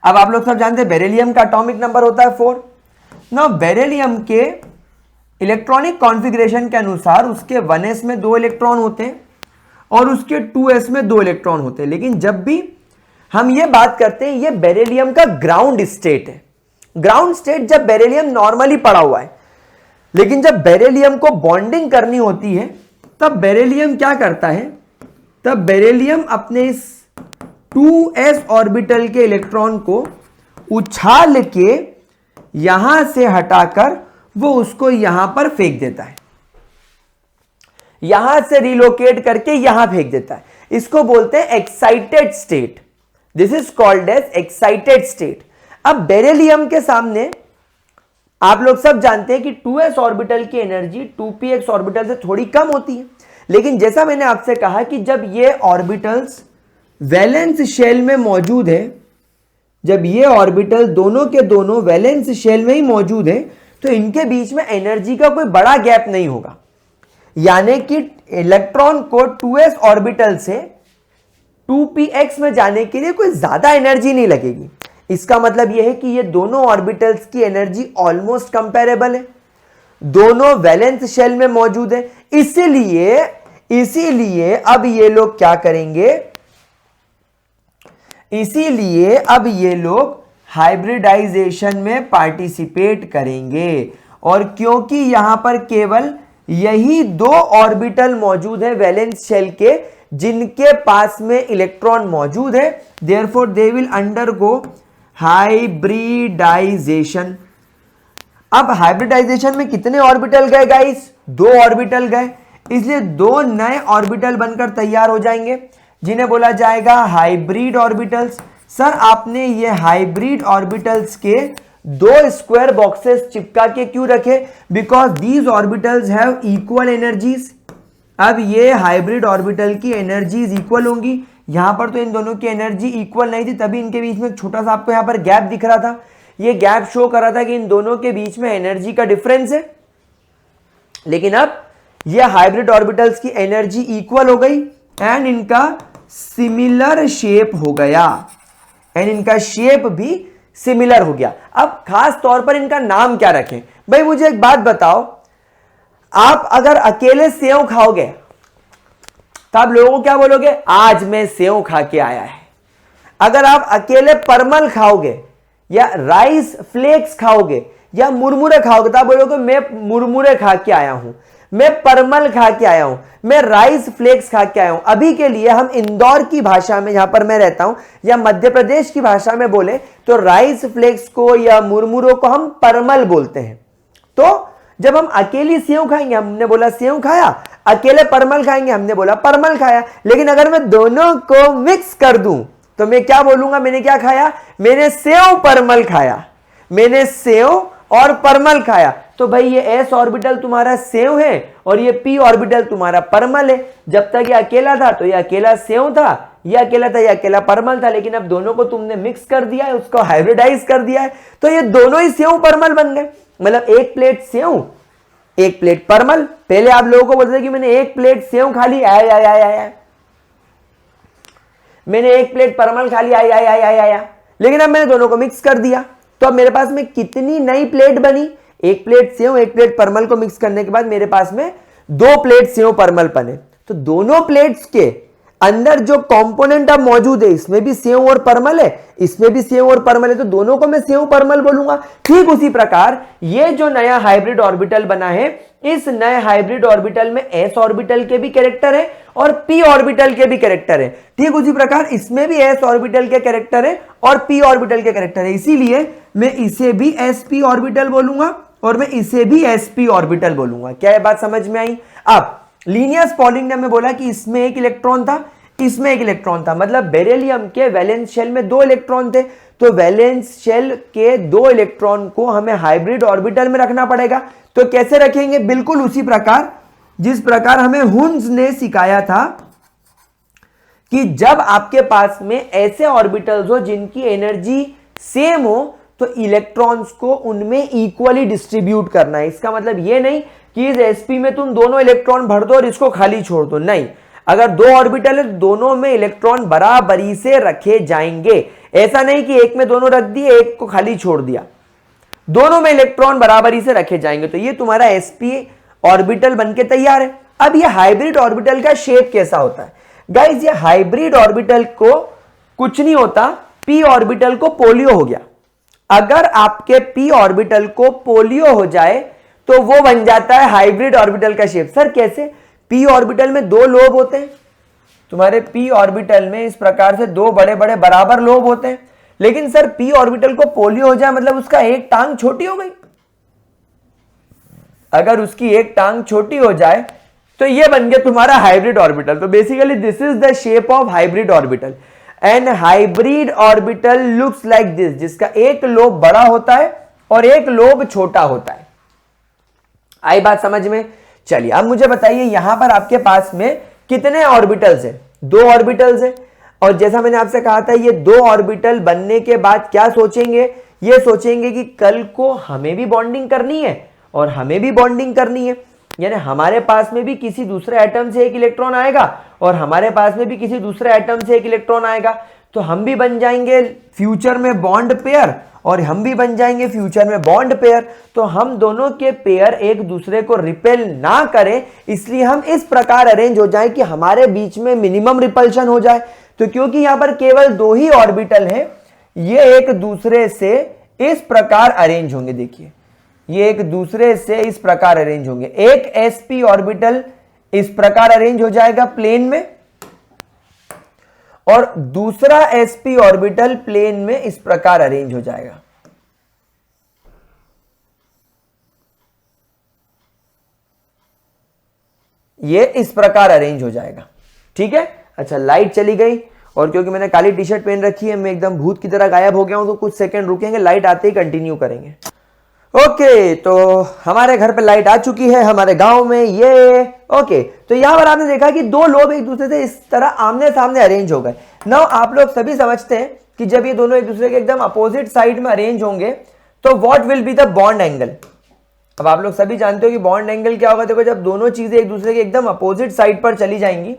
अब आप लोग सब जानते हैं बेरिलियम का एटॉमिक नंबर होता है 4। नाउ बेरिलियम के इलेक्ट्रॉनिक कॉन्फ़िगरेशन के अनुसार उसके 1s में 2 इलेक्ट्रॉन होते हैं और उसके 2s में 2 इलेक्ट्रॉन होते हैं। लेकिन जब भी हम ये बात करते हैं, ये बेरिलियम का ग्राउंड स्टेट है। ग्राउंड स्टेट जब बेरिलियम नॉर्मली पड़ा हुआ है, लेकिन जब बेरिलियम को बॉन्डिंग करनी होती है तब बेरिलियम क्या करता है, तब बेरिलियम अपने इस 2s ऑर्बिटल के इलेक्ट्रॉन को उछाल के यहां से हटाकर वो उसको यहां पर फेंक देता है, यहां से रिलोकेट करके यहां फेंक देता है। इसको बोलते हैं excited state. This is called as excited state. अब बेरिलियम के सामने आप लोग सब जानते हैं कि 2s ऑर्बिटल की एनर्जी 2px ऑर्बिटल से थोड़ी कम होती है, लेकिन जैसा मैंने आपसे कहा कि जब ये ऑर्बिटल्स वैलेंस शेल में मौजूद है, जब ये ऑर्बिटल दोनों के दोनों वैलेंस शेल में ही मौजूद है, तो इनके बीच में एनर्जी का कोई बड़ा गैप नहीं होगा, यानी कि इलेक्ट्रॉन को 2s ऑर्बिटल से 2px में जाने के लिए कोई ज्यादा एनर्जी नहीं लगेगी। इसका मतलब यह है कि ये दोनों ऑर्बिटल्स की एनर्जी ऑलमोस्ट कंपेरेबल है। दोनों वैलेंस शेल में मौजूद है। इसीलिए अब ये लोग क्या करेंगे, इसीलिए अब ये लोग हाइब्रिडाइजेशन में पार्टिसिपेट करेंगे। और क्योंकि यहां पर केवल यही दो ऑर्बिटल मौजूद है वैलेंस शेल के जिनके पास में इलेक्ट्रॉन मौजूद है, therefore they will undergo hybridisation. अब हाइब्रिडाइजेशन में कितने ऑर्बिटल गए गाइस, दो ऑर्बिटल गए, इसलिए दो नए ऑर्बिटल बनकर तैयार हो जाएंगे जिन्हें बोला जाएगा हाइब्रिड ऑर्बिटल्स। सर आपने ये हाइब्रिड ऑर्बिटल्स के दो स्क्वायर बॉक्सेस चिपका के क्यों रखे, because these orbitals have equal energies. अब ये हाइब्रिड ऑर्बिटल की एनर्जीज इक्वल होंगी, यहां पर तो इन दोनों की एनर्जी इक्वल नहीं थी, तभी इनके बीच में एक छोटा सा आपको यहां पर गैप दिख रहा था। ये गैप शो कर रहा था कि इन दोनों के बीच में एनर्जी का डिफरेंस है। लेकिन अब ये हाइब्रिड ऑर्बिटल्स की एनर्जी इक्वल हो गई एंड इनका सिमिलर शेप हो गया, एंड इनका शेप भी सिमिलर हो गया। अब खास तौर पर इनका नाम क्या रखें, भाई मुझे एक बात बताओ, आप अगर अकेले सेव खाओगे तो आप लोगों को क्या बोलोगे, आज मैं सेव खा के आया है। अगर आप अकेले परमल खाओगे या राइस फ्लेक्स खाओगे या मुरमुरे खाओगे तो आप बोलोगे मैं मुरमुरे खा के आया हूं, मैं परमल खा के आया हूं, मैं राइस फ्लेक्स खा के आया हूं। अभी के लिए हम इंदौर की भाषा में, जहां पर मैं रहता हूं, या मध्य प्रदेश की भाषा में बोले तो राइस फ्लेक्स को या मुरमुरों को हम परमल बोलते हैं। तो जब हम अकेली सेव खाएंगे हमने बोला सेव खाया, अकेले परमल खाएंगे हमने बोला परमल खाया। लेकिन अगर मैं दोनों को मिक्स कर दूं तो मैं क्या बोलूंगा, मैंने क्या खाया, मैंने सेव परमल खाया, मैंने सेव और परमल खाया। तो भाई ये एस ऑर्बिटल तुम्हारा सेव है और ये पी ऑर्बिटल तुम्हारा परमल है। जब तक ये अकेला था तो ये अकेला सेव था, ये अकेला था, ये अकेला परमल था, लेकिन अब दोनों को तुमने मिक्स कर दिया है, उसको हाइब्रिडाइज कर दिया है, तो ये दोनों ही सेव परमल बन गए। मतलब एक प्लेट सेव एक प्लेट परमल। पहले आप लोगों को बोलते थे कि मैंने एक प्लेट सेव खा ली, आया, मैंने एक प्लेट परमल खा ली, आया, लेकिन अब मैंने दोनों को मिक्स कर दिया तो अब मेरे पास में कितनी नई प्लेट बनी, एक प्लेट सेव एक प्लेट परमल को मिक्स करने के बाद मेरे पास में दो प्लेट सेव परमल बने। तो दोनों प्लेट्स के अंदर जो कंपोनेंट अब मौजूद है, इसमें भी सेव और परमल है, इसमें भी सेव और परमल है, तो दोनों को मैं सेव परमल बोलूंगा। ठीक उसी प्रकार ये जो नया हाइब्रिड ऑर्बिटल बना है, इस नए हाइब्रिड ऑर्बिटल में एस ऑर्बिटल के भी कैरेक्टर है और पी ऑर्बिटल के भी कैरेक्टर है। ठीक उसी प्रकार इसमें भी एस ऑर्बिटल के कैरेक्टर है और पी ऑर्बिटल के कैरेक्टर है, इसीलिए मैं इसे भी एसपी ऑर्बिटल बोलूंगा और मैं इसे भी एसपी ऑर्बिटल बोलूंगा। क्या ये बात समझ में आई? अब लीनियस पॉलिंग ने हमें बोला कि इसमें एक इलेक्ट्रॉन था, इसमें एक इलेक्ट्रॉन था, मतलब बेरिलियम के वैलेंस शेल में दो इलेक्ट्रॉन थे, तो वैलेंस शेल के दो इलेक्ट्रॉन को हमें हाइब्रिड ऑर्बिटल में रखना पड़ेगा। तो कैसे रखेंगे? बिल्कुल उसी प्रकार जिस प्रकार हमें हुन्स ने सिखाया था कि जब आपके पास में ऐसे ऑर्बिटल्स हो जिनकी एनर्जी सेम हो तो इलेक्ट्रॉन्स को उनमें इक्वली डिस्ट्रीब्यूट करना है। इसका मतलब यह नहीं कि इस sp में तुम दोनों इलेक्ट्रॉन भर दो और इसको खाली छोड़ दो, नहीं। अगर दो ऑर्बिटल है दोनों में इलेक्ट्रॉन बराबरी से रखे जाएंगे। ऐसा नहीं कि एक में दोनों रख दिए एक को खाली छोड़ दिया, दोनों में इलेक्ट्रॉन बराबरी से रखे जाएंगे। तो ये तुम्हारा sp ऑर्बिटल बनके तैयार है। अब ये हाइब्रिड ऑर्बिटल का शेप कैसा होता है गाइस? ये हाइब्रिड ऑर्बिटल को कुछ नहीं होता, p ऑर्बिटल को पोलियो हो गया। अगर आपके p ऑर्बिटल को पोलियो हो जाए तो वो बन जाता है हाइब्रिड ऑर्बिटल का शेप। सर कैसे? p ऑर्बिटल में दो लोब होते हैं, तुम्हारे p ऑर्बिटल में इस प्रकार से दो बड़े बड़े बराबर लोब होते हैं, लेकिन सर p ऑर्बिटल को पोलियो हो जाए मतलब उसका एक टांग छोटी हो गई। अगर उसकी एक टांग छोटी हो जाए तो ये बन गया तुम्हारा हाइब्रिड ऑर्बिटल। तो basically this is the shape of hybrid orbital and hybrid orbital looks like this, जिसका एक लोब बड़ा होता है और एक लोब छोटा होता है। आई बात समझ में? चलिए अब मुझे बताइए यहां पर आपके पास में कितने ऑर्बिटल्स हैं? दो ऑर्बिटल्स हैं। और जैसा मैंने आपसे कहा था ये दो ऑर्बिटल बनने के बाद क्या सोचेंगे? ये सोचेंगे कि कल को हमें भी बॉन्डिंग करनी है और हमें भी बॉन्डिंग करनी है, यानी हमारे पास में भी किसी दूसरे एटम से एक इलेक्ट्रॉन आएगा और हमारे पास में भी किसी दूसरे एटम से एक इलेक्ट्रॉन आएगा। तो हम भी बन जाएंगे फ्यूचर में बॉन्ड पेयर और हम भी बन जाएंगे फ्यूचर में बॉन्ड पेयर। तो हम दोनों के पेयर एक दूसरे को रिपेल ना करें, इसलिए हम इस प्रकार अरेंज हो जाए कि हमारे बीच में मिनिमम रिपल्शन हो जाए। तो क्योंकि यहां पर केवल 2 ही ऑर्बिटल हैं, ये एक दूसरे से इस प्रकार अरेंज होंगे। देखिए ये एक दूसरे से इस प्रकार अरेंज होंगे। एक sp ऑर्बिटल इस प्रकार अरेंज हो जाएगा प्लेन में और दूसरा sp ऑर्बिटल प्लेन में इस प्रकार अरेंज हो जाएगा। ये इस प्रकार अरेंज हो जाएगा। ठीक है। अच्छा, लाइट चली गई और क्योंकि मैंने काली टी शर्ट पहन रखी है, मैं एकदम भूत की तरह गायब हो गया हूं, तो कुछ सेकंड रुकेंगे, लाइट आते ही कंटिन्यू करेंगे। ओके, तो हमारे घर पे लाइट आ चुकी है, हमारे गांव में ये। ओके, तो यहां पर आपने देखा कि 2 लोग एक दूसरे से इस तरह आमने सामने अरेंज हो गए। नाउ आप लोग सभी समझते हैं कि जब ये दोनों एक दूसरे के एकदम अपोजिट साइड में अरेंज होंगे तो what will be the bond angle. अब आप लोग सभी जानते हो कि बॉन्ड एंगल क्या होगा। देखो, जब दोनों चीजें एक दूसरे के एकदम अपोजिट साइड पर चली जाएंगी,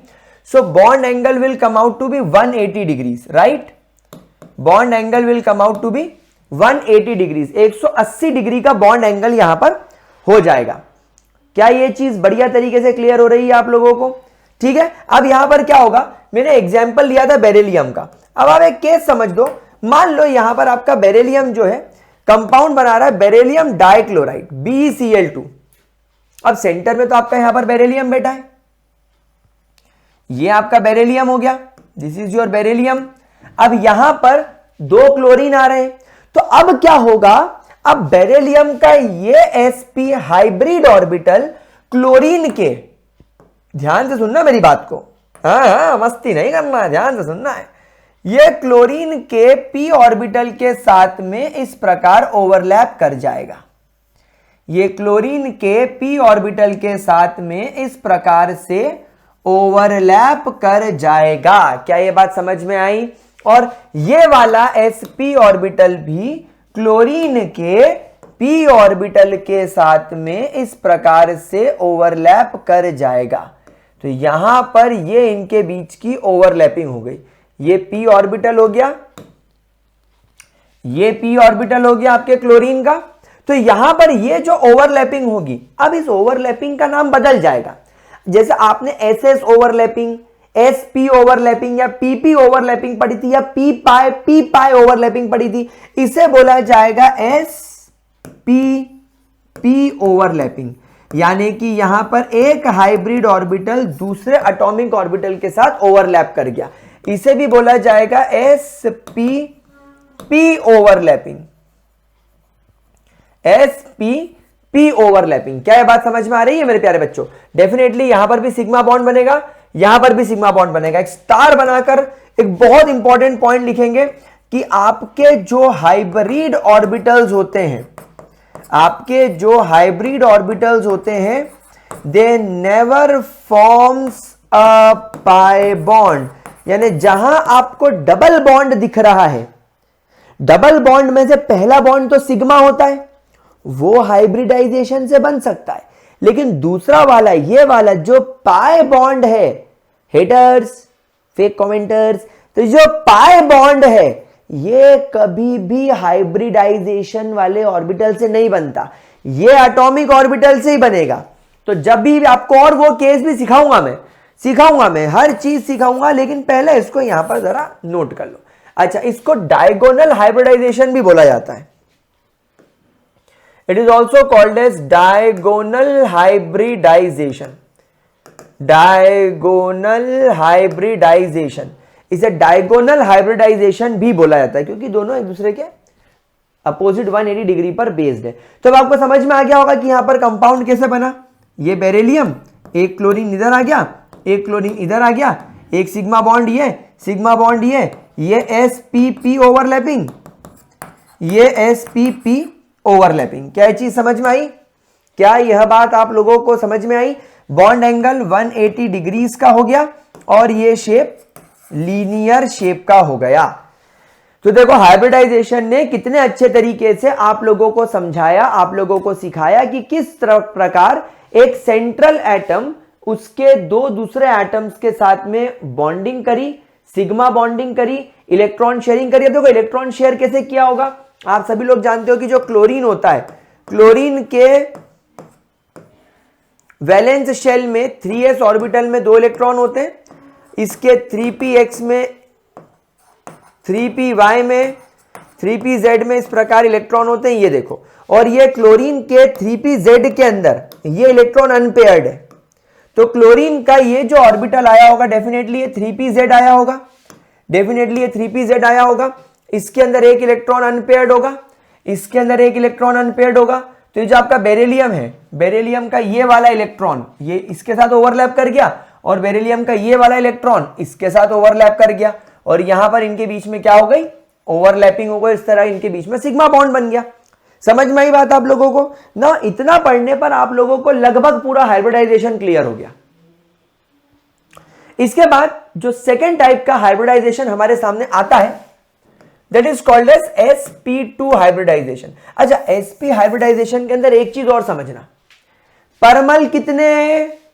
so bond angle will come out to be 180 degrees, right. Bond angle will come out to be 180 degrees, 180 degree का बॉन्ड एंगल यहां पर हो जाएगा। क्या ये चीज बढ़िया तरीके से क्लियर हो रही है आप लोगों को? ठीक है। अब यहां पर क्या होगा, मैंने एग्जांपल लिया था बेरिलियम का। अब आप एक केस समझ दो, मान लो यहां पर आपका बेरिलियम जो है कंपाउंड बना रहा है बेरिलियम डाइक्लोराइड BeCl2। अब सेंटर में तो आपका यहां पर बेरिलियम बैठा है, ये आपका बेरिलियम हो गया, दिस इज योर बेरिलियम। अब यहां पर 2 क्लोरीन आ रहे हैं, तो अब क्या होगा, अब बेरिलियम का ये sp हाइब्रिड ऑर्बिटल क्लोरीन के, ध्यान से सुनना मेरी बात को, हाँ मस्ती नहीं करना, ध्यान से सुनना है। ये क्लोरीन के p ऑर्बिटल के साथ में इस प्रकार ओवरलैप कर जाएगा। ये क्लोरीन के p ऑर्बिटल के साथ में इस प्रकार से ओवरलैप कर जाएगा। क्या ये बात समझ में आई? और ये वाला sp ऑर्बिटल भी क्लोरीन के p ऑर्बिटल के साथ में इस प्रकार से ओवरलैप कर जाएगा। तो यहां पर ये इनके बीच की ओवरलैपिंग हो गई। ये p ऑर्बिटल हो गया, ये p ऑर्बिटल हो गया आपके क्लोरीन का। तो यहां पर ये जो ओवरलैपिंग होगी, अब इस ओवरलैपिंग का नाम बदल जाएगा। जैसे आपने SS ओवरलैपिंग, SP ओवरलैपिंग या PP ओवरलैपिंग पढ़ी थी, या P पाई ओवरलैपिंग पढ़ी थी, इसे बोला जाएगा SPP ओवरलैपिंग। यानी कि यहां पर एक हाइब्रिड ऑर्बिटल दूसरे एटॉमिक ऑर्बिटल के साथ ओवरलैप कर गया, इसे भी बोला जाएगा SPP ओवरलैपिंग। SPP overlapping. क्या ये बात समझ में आ रही है मेरे प्यारे बच्चों? डेफिनेटली यहां पर भी सिग्मा बॉन्ड बनेगा, यहां पर भी सिग्मा बॉन्ड बनेगा। एक स्टार बनाकर एक बहुत इंपॉर्टेंट पॉइंट लिखेंगे कि आपके जो हाइब्रिड ऑर्बिटल्स होते हैं, आपके जो हाइब्रिड ऑर्बिटल्स होते हैं, they never forms a pi bond. यानी जहां आपको डबल बॉन्ड दिख रहा है, डबल बॉन्ड में से पहला बॉन्ड तो सिग्मा होता है, वो हाइब्रिडाइजेशन से बन सकता है, लेकिन दूसरा वाला, ये वाला जो पाई बॉन्ड है, हेटर्स, फेक कमेंटर्स, तो जो पाई बॉन्ड है ये कभी भी हाइब्रिडाइजेशन वाले ऑर्बिटल से नहीं बनता, ये एटॉमिक ऑर्बिटल से ही बनेगा। तो जब भी आपको, और वो केस भी सिखाऊंगा मैं हर चीज सिखाऊंगा, लेकिन पहले इसको यहां पर जरा नोट कर लो। अच्छा, इसको डायगोनल हाइब्रिडाइजेशन भी बोला जाता है। It is also called as diagonal hybridisation. Diagonal hybridisation, इसे डायगोनल हाइब्रिडाइजेशन भी बोला जाता है, क्योंकि दोनों एक दूसरे के अपोजिट 180 डिग्री पर बेस्ड है। तो अब आपको समझ में आ गया होगा कि यहां पर कंपाउंड कैसे बना। ये बेरिलियम, एक क्लोरीन इधर आ गया, एक क्लोरीन इधर आ गया, एक सिग्मा बॉन्ड ये, सिग्मा बॉन्ड ये SPP ओवरलैपिंग, ये SPP ओवरलैपिंग। क्या ये चीज समझ में आई? क्या यह बात आप लोगों को समझ में आई? बॉन्ड एंगल 180 डिग्रीज का हो गया और ये शेप लीनियर शेप का हो गया। तो देखो, हाइब्रिडाइजेशन ने कितने अच्छे तरीके से आप लोगों को समझाया, आप लोगों को सिखाया कि किस प्रकार एक सेंट्रल एटम उसके 2 दूसरे एटम्स के साथ में बॉन्डिंग करी, सिग्मा बॉन्डिंग करी, इलेक्ट्रॉन शेयरिंग करिए। देखो इलेक्ट्रॉन शेयर कैसे किया होगा, आप सभी लोग जानते हो कि जो क्लोरीन होता है, क्लोरीन के वैलेंस शेल में 3s ऑर्बिटल में 2 इलेक्ट्रॉन होते हैं, इसके 3px में, 3py में, 3pz में इस प्रकार इलेक्ट्रॉन होते हैं, ये देखो। और ये क्लोरीन के 3pz के अंदर ये इलेक्ट्रॉन अनपेयर्ड है, तो क्लोरीन का ये जो ऑर्बिटल आया होगा डेफिनेटली ये 3pz आया होगा, डेफिनेटली ये 3pz आया होगा। इसके अंदर एक इलेक्ट्रॉन अनपेयर्ड होगा, इसके अंदर एक इलेक्ट्रॉन अनपेयर्ड होगा। तो ये जो आपका बेरिलियम है, बेरिलियम का ये वाला इलेक्ट्रॉन ये इसके साथ ओवरलैप कर गया, और बेरिलियम का ये वाला इलेक्ट्रॉन इसके साथ ओवरलैप कर गया, और यहां पर इनके बीच में क्या हो गई, ओवरलैपिंग हो गई। इस तरह इनके बीच में सिग्मा बॉन्ड बन गया। समझ में आई बात आप लोगों को ना? इतना पढ़ने पर आप लोगों को लगभग पूरा हाइब्रिडाइजेशन क्लियर हो गया। इसके बाद जो सेकेंड टाइप का हाइब्रिडाइजेशन हमारे सामने आता है, that is called as sp2 hybridisation. अच्छा, sp हाइब्रिडाइजेशन के अंदर एक चीज और समझना, परमल कितने,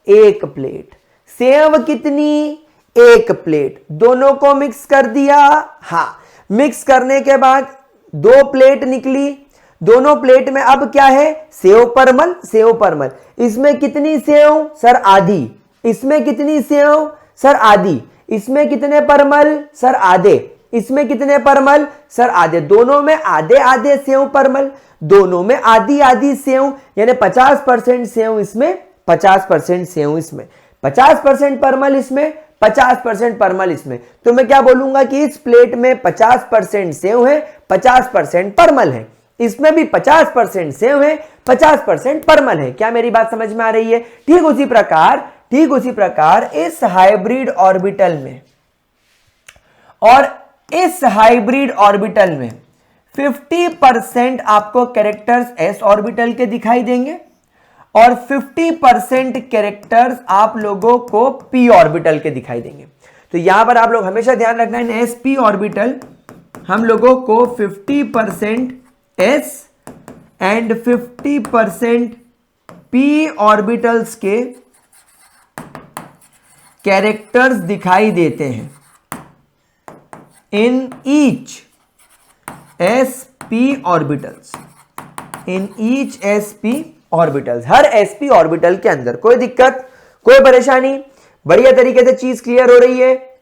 एक प्लेट, सेव कितनी, एक प्लेट, दोनों को मिक्स कर दिया। हाँ, मिक्स करने के बाद 2 प्लेट निकली, दोनों प्लेट में अब क्या है, सेव परमल, सेव परमल। इसमें कितनी सेव सर, आधी। इसमें कितनी सेव सर, आधी। इसमें कितने परमल सर, आधे। इसमें कितने परमल सर, आधे। दोनों में आधे आधे सेव परमल, दोनों में आधी आधी सेव, यानी 50% सेव इसमें, 50% सेव इसमें, 50% परमल इसमें, 50% परमल इसमें। तो मैं क्या बोलूंगा कि इस प्लेट में 50% सेव है, 50% परमल है, इसमें भी 50% सेव है, 50% परमल है। क्या मेरी बात समझ में आ रही है? ठीक उसी प्रकार इस हाइब्रिड ऑर्बिटल में, और इस हाइब्रिड ऑर्बिटल में 50% आपको कैरेक्टर्स s ऑर्बिटल के दिखाई देंगे, और 50% कैरेक्टर्स आप लोगों को p ऑर्बिटल के दिखाई देंगे। तो यहां पर आप लोग हमेशा ध्यान रखना है, sp ऑर्बिटल हम लोगों को 50% s एंड 50% p ऑर्बिटल्स के कैरेक्टर्स दिखाई देते हैं in each sp orbitals, in each sp orbitals, her sp orbital के अंदर। कोई दिक्कत, कोई परेशानी, बढ़िया तरीके से चीज क्लियर हो रही है,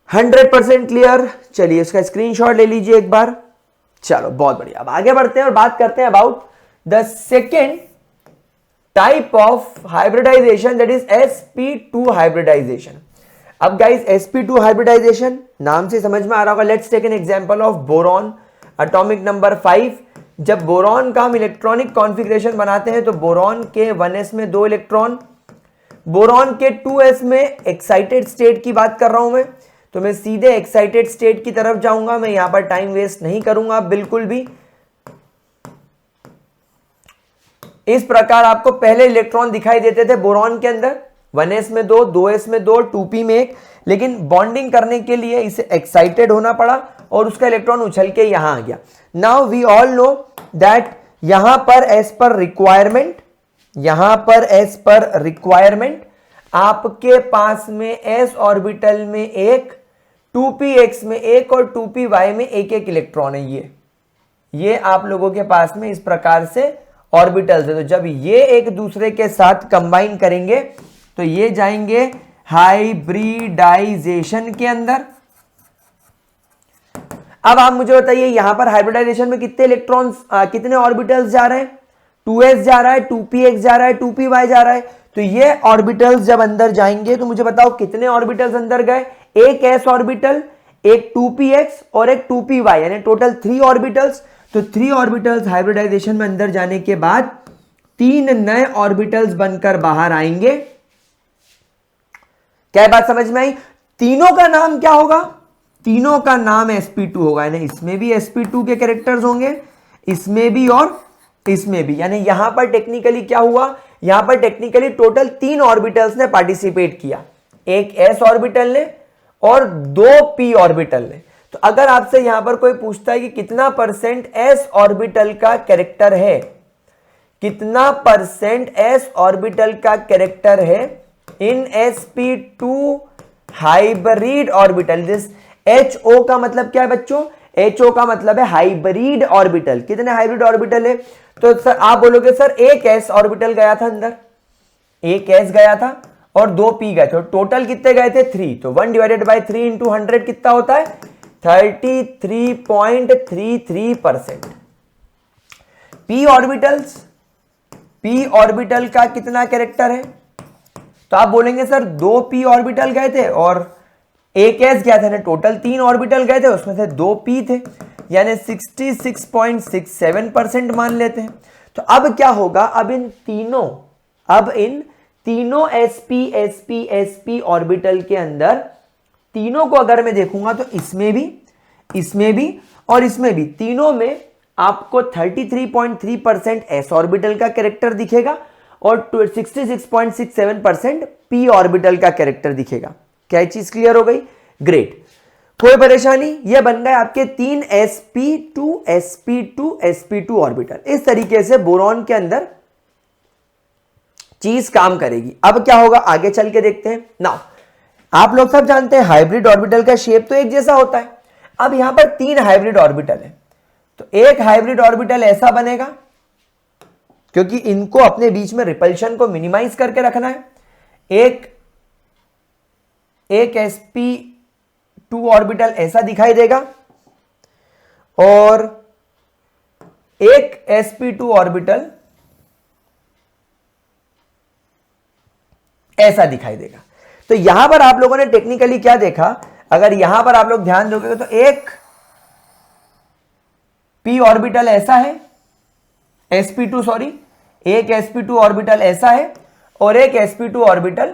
100% क्लियर। चलिए इसका स्क्रीनशॉट ले लीजिए एक बार। चलो बहुत बढ़िया, अब आगे बढ़ते हैं और बात करते हैं about the second type of hybridisation, that is sp2 hybridisation. अब गाइस sp2 हाइब्रिडाइजेशन नाम से समझ में आ रहा होगा। Let's take an example of boron, atomic number 5। जब बोरॉन का हम इलेक्ट्रॉनिक कॉन्फ़िगरेशन बनाते हैं तो बोरॉन के 1s में 2 इलेक्ट्रॉन, बोरॉन के 2s में एक्साइटेड स्टेट की बात कर रहा हूं मैं, तो मैं सीधे एक्साइटेड स्टेट की तरफ जाऊंगा। मैं यहां पर टाइम वेस्ट नहीं करूंगा बिल्कुल भी। इस प्रकार आपको पहले इलेक्ट्रॉन दिखाई देते थे बोरॉन के अंदर, 1s में 2, 2s में 2, 2p में 1, लेकिन बॉन्डिंग करने के लिए इसे एक्साइटेड होना पड़ा और उसका इलेक्ट्रॉन उछल के यहां आ गया। Now we all know that यहां पर एज पर रिक्वायरमेंट, यहां पर एज पर रिक्वायरमेंट आपके पास में s ऑर्बिटल में एक, 2px में एक और 2py में एक एक इलेक्ट्रॉन है। ये आप लोगों के पास में इस प्रकार से ऑर्बिटल्स है। तो जब ये एक दूसरे के साथ कंबाइन करेंगे तो ये जाएंगे हाइब्रिडाइजेशन के अंदर। अब आप मुझे बताइए यहां पर हाइब्रिडाइजेशन में कितने इलेक्ट्रॉन्स, कितने ऑर्बिटल्स जा रहे हैं? 2s जा रहा है, 2px जा रहा है, 2py जा रहा है। तो ये ऑर्बिटल्स जब अंदर जाएंगे तो मुझे बताओ कितने ऑर्बिटल्स अंदर गए? एक s ऑर्बिटल, एक 2px और एक 2py, यानी टोटल 3 ऑर्बिटल्स। तो 3 ऑर्बिटल्स हाइब्रिडाइजेशन में अंदर जाने के बाद 3 नए ऑर्बिटल्स बनकर बाहर आएंगे। क्या बात समझ में आई? तीनों का नाम क्या होगा? तीनों का नाम sp2 होगा, यानी इसमें भी sp2 के कैरेक्टर्स होंगे, इसमें भी और इसमें भी। यानी यहां पर टेक्निकली क्या हुआ? यहां पर टेक्निकली टोटल 3 ऑर्बिटल्स ने पार्टिसिपेट किया, एक s ऑर्बिटल ने और 2 p ऑर्बिटल ने। तो अगर आपसे यहां पर कोई पूछता है कि कितना परसेंट s ऑर्बिटल का कैरेक्टर है, कितना परसेंट s ऑर्बिटल का कैरेक्टर है इन sp2 hybrid orbital, this HO का मतलब क्या है बच्चों? HO का मतलब है हाइब्रिड ऑर्बिटल। कितने हाइब्रिड ऑर्बिटल है? तो सर आप बोलोगे सर एक s ऑर्बिटल गया था अंदर, एक s गया था और 2 p गए थे, टोटल कितने गए थे? 3। तो 1 डिवाइडेड बाई 3 इंटू 100 कितना होता है? 33.33%। p ऑर्बिटल का कितना कैरेक्टर है? तो आप बोलेंगे सर 2 p ऑर्बिटल गए थे और एक s गया था ना, टोटल 3 ऑर्बिटल गए थे, उसमें से 2 p थे, यानी 66.67% मान लेते हैं। तो अब क्या होगा? अब इन तीनों sp ऑर्बिटल के अंदर तीनों को अगर मैं देखूंगा तो इसमें भी और इसमें भी, तीनों में आपको 33.3% s ऑर्बिटल का कैरेक्टर दिखेगा और 66.67% p ऑर्बिटल का कैरेक्टर दिखेगा। क्या चीज क्लियर हो गई? ग्रेट। कोई परेशानी? ये बन गए आपके 3 sp2 ऑर्बिटल। इस तरीके से बोरॉन के अंदर चीज काम करेगी। अब क्या होगा आगे चल के देखते हैं। नाउ आप लोग सब जानते हैं हाइब्रिड ऑर्बिटल का शेप तो एक जैसा होता है। अब यहां पर 3 हाइब्रिड ऑर्बिटल है, तो एक हाइब्रिड ऑर्बिटल ऐसा बनेगा, क्योंकि इनको अपने बीच में रिपल्शन को मिनिमाइज करके रखना है। एक sp2 ऑर्बिटल ऐसा दिखाई देगा और एक sp2 ऑर्बिटल ऐसा दिखाई देगा। तो यहां पर आप लोगों ने टेक्निकली क्या देखा? अगर यहां पर आप लोग ध्यान दोगे तो एक p ऑर्बिटल ऐसा है, एक sp2 ऑर्बिटल ऐसा है और एक sp2 ऑर्बिटल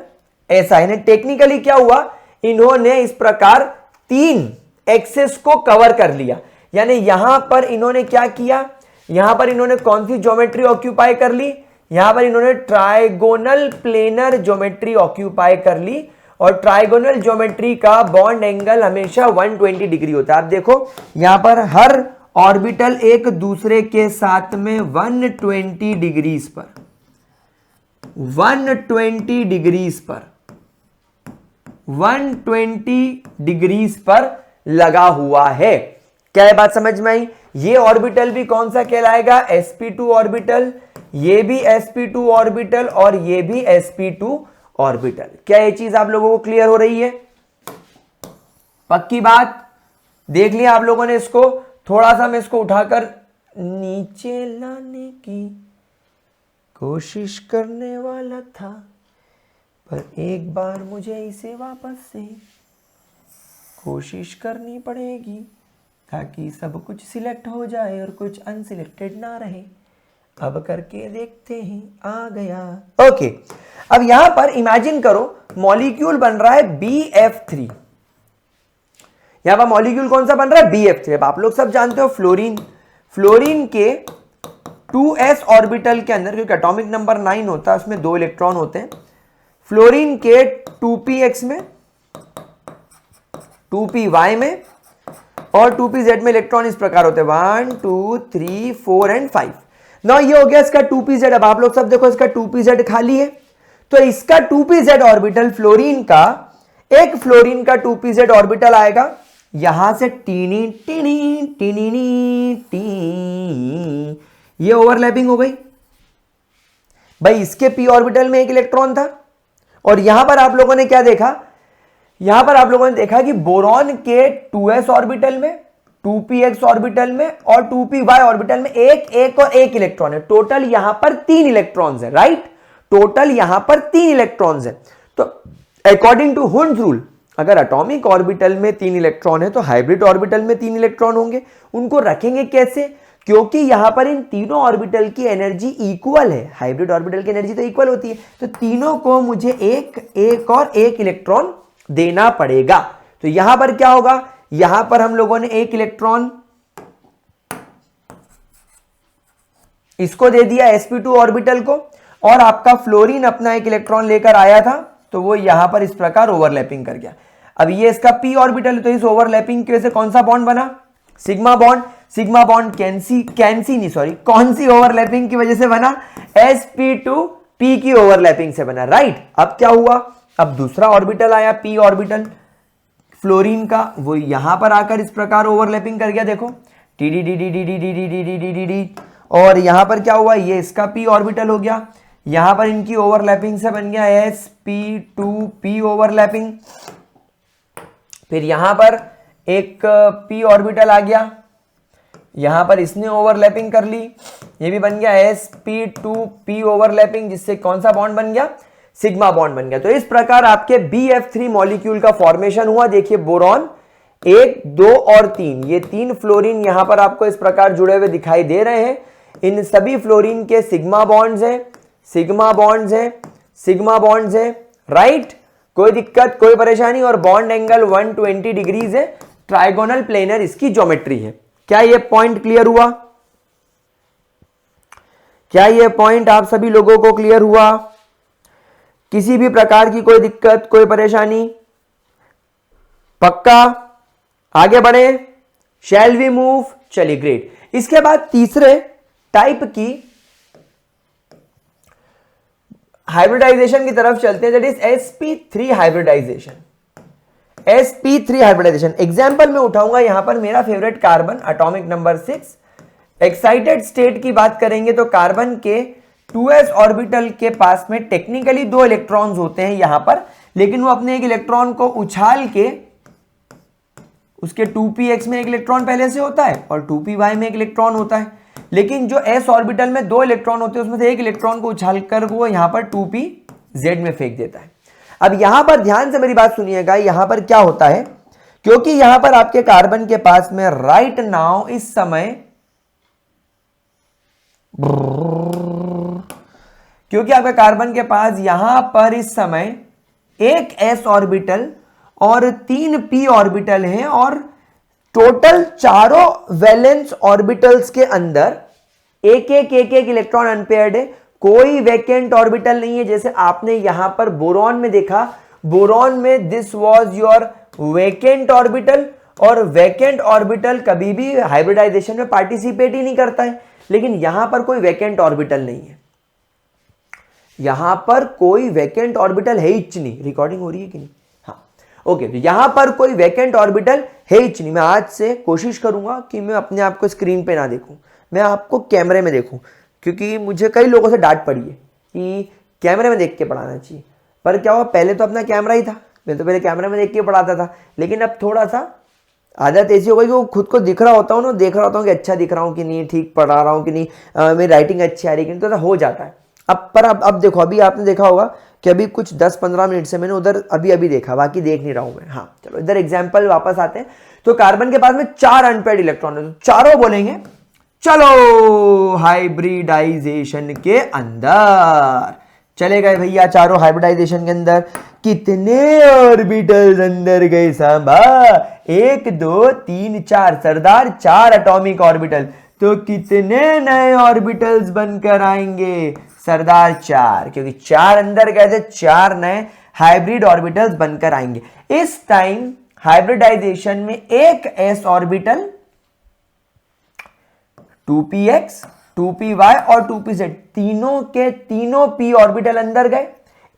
ऐसा है। टेक्निकली क्या हुआ? इन्होंने इस प्रकार 3 एक्सेस को कवर कर लिया। यानी यहां पर इन्होंने क्या किया? यहां पर इन्होंने कौन सी ज्योमेट्री ऑक्यूपाई कर ली? यहां पर इन्होंने ट्राइगोनल प्लेनर ज्योमेट्री ऑक्यूपाई कर ली, और ट्राइगोनल ज्योमेट्री का बॉन्ड एंगल हमेशा 120 डिग्री होता है। आप देखो यहां पर हर ऑर्बिटल एक दूसरे के साथ में 120 डिग्रीज पर लगा हुआ है। क्या ये बात समझ में आई? ये ऑर्बिटल भी कौन सा कहलाएगा? sp2 orbital. ये भी sp2 ऑर्बिटल और ये भी sp2 ऑर्बिटल। क्या ये चीज आप लोगों को क्लियर हो रही है? पक्की बात? देख लिया आप लोगों ने इसको? थोड़ा सा मैं इसको उठाकर नीचे लाने की कोशिश करने वाला था, पर एक बार मुझे इसे वापस से कोशिश करनी पड़ेगी ताकि सब कुछ सिलेक्ट हो जाए और कुछ अनसिलेक्टेड ना रहे। अब करके देखते हैं, आ गया। ओके, अब यहां पर इमेजिन करो मॉलिक्यूल बन रहा है BF3। यहां पर मॉलिक्यूल कौन सा बन रहा है? BF3। अब आप लोग सब जानते हो फ्लोरीन के 2s ऑर्बिटल के अंदर, क्योंकि एटॉमिक नंबर 9 होता है, उसमें 2 इलेक्ट्रॉन होते हैं। फ्लोरीन के 2px में, 2py में और 2pz में इलेक्ट्रॉन इस प्रकार होते हैं 1 2 3 4 एंड 5। ना ये हो गया इसका 2pz। अब आप लोग सब देखो इसका 2pz खाली है, तो इसका 2pz ऑर्बिटल फ्लोरीन का 2pz ऑर्बिटल आएगा यहां से टीनी टीनी टीनी टी। ये ओवरलैपिंग हो गई भाई। इसके p ऑर्बिटल में 1 इलेक्ट्रॉन था और यहां पर आप लोगों ने क्या देखा? यहां पर आप लोगों ने देखा कि बोरॉन के 2s ऑर्बिटल में, 2px ऑर्बिटल में और 2py ऑर्बिटल में एक और एक इलेक्ट्रॉन है। टोटल यहां पर 3 इलेक्ट्रॉन्स है, राइट? टोटल यहां पर 3 इलेक्ट्रॉन्स है। तो अकॉर्डिंग टू हुंड्स रूल, अगर एटॉमिक ऑर्बिटल में 3 इलेक्ट्रॉन है तो हाइब्रिड ऑर्बिटल में 3 इलेक्ट्रॉन होंगे। उनको रखेंगे कैसे? क्योंकि यहां पर इन तीनों ऑर्बिटल की एनर्जी इक्वल है। हाइब्रिड ऑर्बिटल की एनर्जी तो इक्वल होती है, तो तीनों को मुझे एक और एक इलेक्ट्रॉन देना पड़ेगा। तो यहां पर क्या होगा? यहां पर हम लोगों ने 1 इलेक्ट्रॉन इसको दे दिया sp2 ऑर्बिटल को, और आपका फ्लोरीन अपना 1 इलेक्ट्रॉन लेकर आया था, तो वो यहां पर इस प्रकार ओवरलैपिंग कर गया। अब ये इसका p ऑर्बिटल है, तो इस ओवरलैपिंग की वजह से कौन सा बॉन्ड बना? Sigma bond. सिग्मा बॉन्ड कौन सी ओवरलैपिंग की वजह से बना? sp2p की ओवरलैपिंग से बना, राइट? अब क्या हुआ? अब दूसरा ऑर्बिटल आया p ऑर्बिटल, फ्लोरीन का वो यहां पर आकर इस प्रकार ओवरलैपिंग कर गया, देखो T D D D D D D D D D D D D, और यहां पर क्या हुआ, ये इसका p ऑर्बिटल हो गया, यहां पर इनकी ओवरलैपिंग से बन गया sp2p ओवरलैपिंग। फिर यहां पर एक p ऑर्बिटल आ गया, यहां पर इसने ओवरलैपिंग कर ली, ये भी बन गया sp2p ओवरलैपिंग, जिससे कौन सा बॉन्ड बन गया, सिग्मा बॉन्ड बन गया। तो इस प्रकार आपके BF3 मॉलिक्यूल का फॉर्मेशन हुआ। देखिए बोरॉन 1, 2 और 3, ये 3 फ्लोरीन यहां पर आपको इस प्रकार जुड़े हुए दिखाई दे रहे हैं। इन सभी फ्लोरीन के सिग्मा बॉन्ड्स हैं, सिग्मा बॉन्ड्स हैं, सिग्मा बॉन्ड्स हैं, राइट, कोई दिक्कत कोई परेशानी, और बॉन्ड एंगल 120 डिग्रीज है, ट्राइगोनल प्लेनर इसकी ज्योमेट्री है। क्या ये पॉइंट क्लियर हुआ? क्या ये पॉइंट आप सभी लोगों को क्लियर हुआ? किसी भी प्रकार की कोई दिक्कत कोई परेशानी? पक्का? आगे बढ़े, शैल वी मूव? चलिए ग्रेट। इसके बाद तीसरे टाइप की हाइब्रिडाइजेशन की तरफ चलते हैं, that is sp3 hybridisation. sp3 hybridisation example में उठाऊंगा यहां पर मेरा favourite carbon, atomic number 6। Excited state की बात करेंगे तो कार्बन के 2s ऑर्बिटल के पास में टेक्निकली 2 इलेक्ट्रॉन्स होते हैं यहां पर, लेकिन वो अपने एक इलेक्ट्रॉन को उछाल के, उसके 2px में एक इलेक्ट्रॉन पहले से होता है और 2py में एक इलेक्ट्रॉन होता है, लेकिन जो s ऑर्बिटल में 2 इलेक्ट्रॉन होते हैं उसमें से एक इलेक्ट्रॉन को उछाल कर वो यहां पर 2pz में फेंक देता है। अब यहां पर ध्यान से मेरी बात सुनिएगा, यहां पर क्या होता है, क्योंकि यहां पर आपके कार्बन के पास में राइट नाउ इस समय, क्योंकि आपके कार्बन के पास यहां पर इस समय एक s ऑर्बिटल और 3 p ऑर्बिटल हैं, और टोटल चारों वैलेंस ऑर्बिटल्स के अंदर एक एक इलेक्ट्रॉन अनपेयर्ड है, कोई वैकेंट ऑर्बिटल नहीं है। जैसे आपने यहां पर बोरॉन में देखा, बोरॉन में this was your vacant orbital, और वैकेंट ऑर्बिटल कभी भी हाइब्रिडाइजेशन में पार्टिसिपेट ही नहीं करता है, लेकिन यहां पर कोई वैकेंट ऑर्बिटल नहीं है, यहां पर कोई वैकेंट ऑर्बिटल है ही नहीं। रिकॉर्डिंग हो रही है कि नहीं? हाँ, ओके। यहां पर कोई वैकेंट ऑर्बिटल है ही नहीं। मैं आज से कोशिश करूंगा कि मैं अपने आप को स्क्रीन पे ना देखूं, मैं आपको कैमरे में देखूं, क्योंकि मुझे कई लोगों से डांट पड़ी है कि कैमरे में देख के पढ़ाना चाहिए। पर क्या हुआ, पहले तो अपना कैमरा ही था, मैं तो पहले कैमरे में देख के पढ़ाता था, लेकिन अब थोड़ा सा आदत ऐसी हो गई कि वो खुद को दिख रहा होता हूँ ना, देख रहा होता हूँ कि अच्छा दिख रहा हूँ कि नहीं, ठीक पढ़ा रहा हूँ कि नहीं, मेरी राइटिंग अच्छी आ रही है कि नहीं, तो हो जाता है। अब देखो, अभी आपने देखा होगा कि अभी कुछ 10-15 मिनट से मैंने उधर अभी देखा, बाकी देख नहीं रहा हूं मैं। हाँ चलो, इधर एग्जांपल वापस आते हैं। तो कार्बन के पास में 4 अनपेयर्ड इलेक्ट्रॉन है, तो चारों बोलेंगे चलो हाइब्रिडाइजेशन के अंदर चले गए भैया। चारों हाइब्रिडाइजेशन के अंदर कितने ऑर्बिटल्स अंदर गए सांबा? 1 2 3 4 सरदार, 4 एटॉमिक ऑर्बिटल। तो कितने नए ऑर्बिटल्स बनकर आएंगे सरदार? 4, क्योंकि 4 अंदर गए थे, 4 नए हाइब्रिड ऑर्बिटल्स बनकर आएंगे। इस टाइम हाइब्रिडाइजेशन में एक s ऑर्बिटल, 2px, 2py और 2pz, तीनों के तीनों p ऑर्बिटल अंदर गए,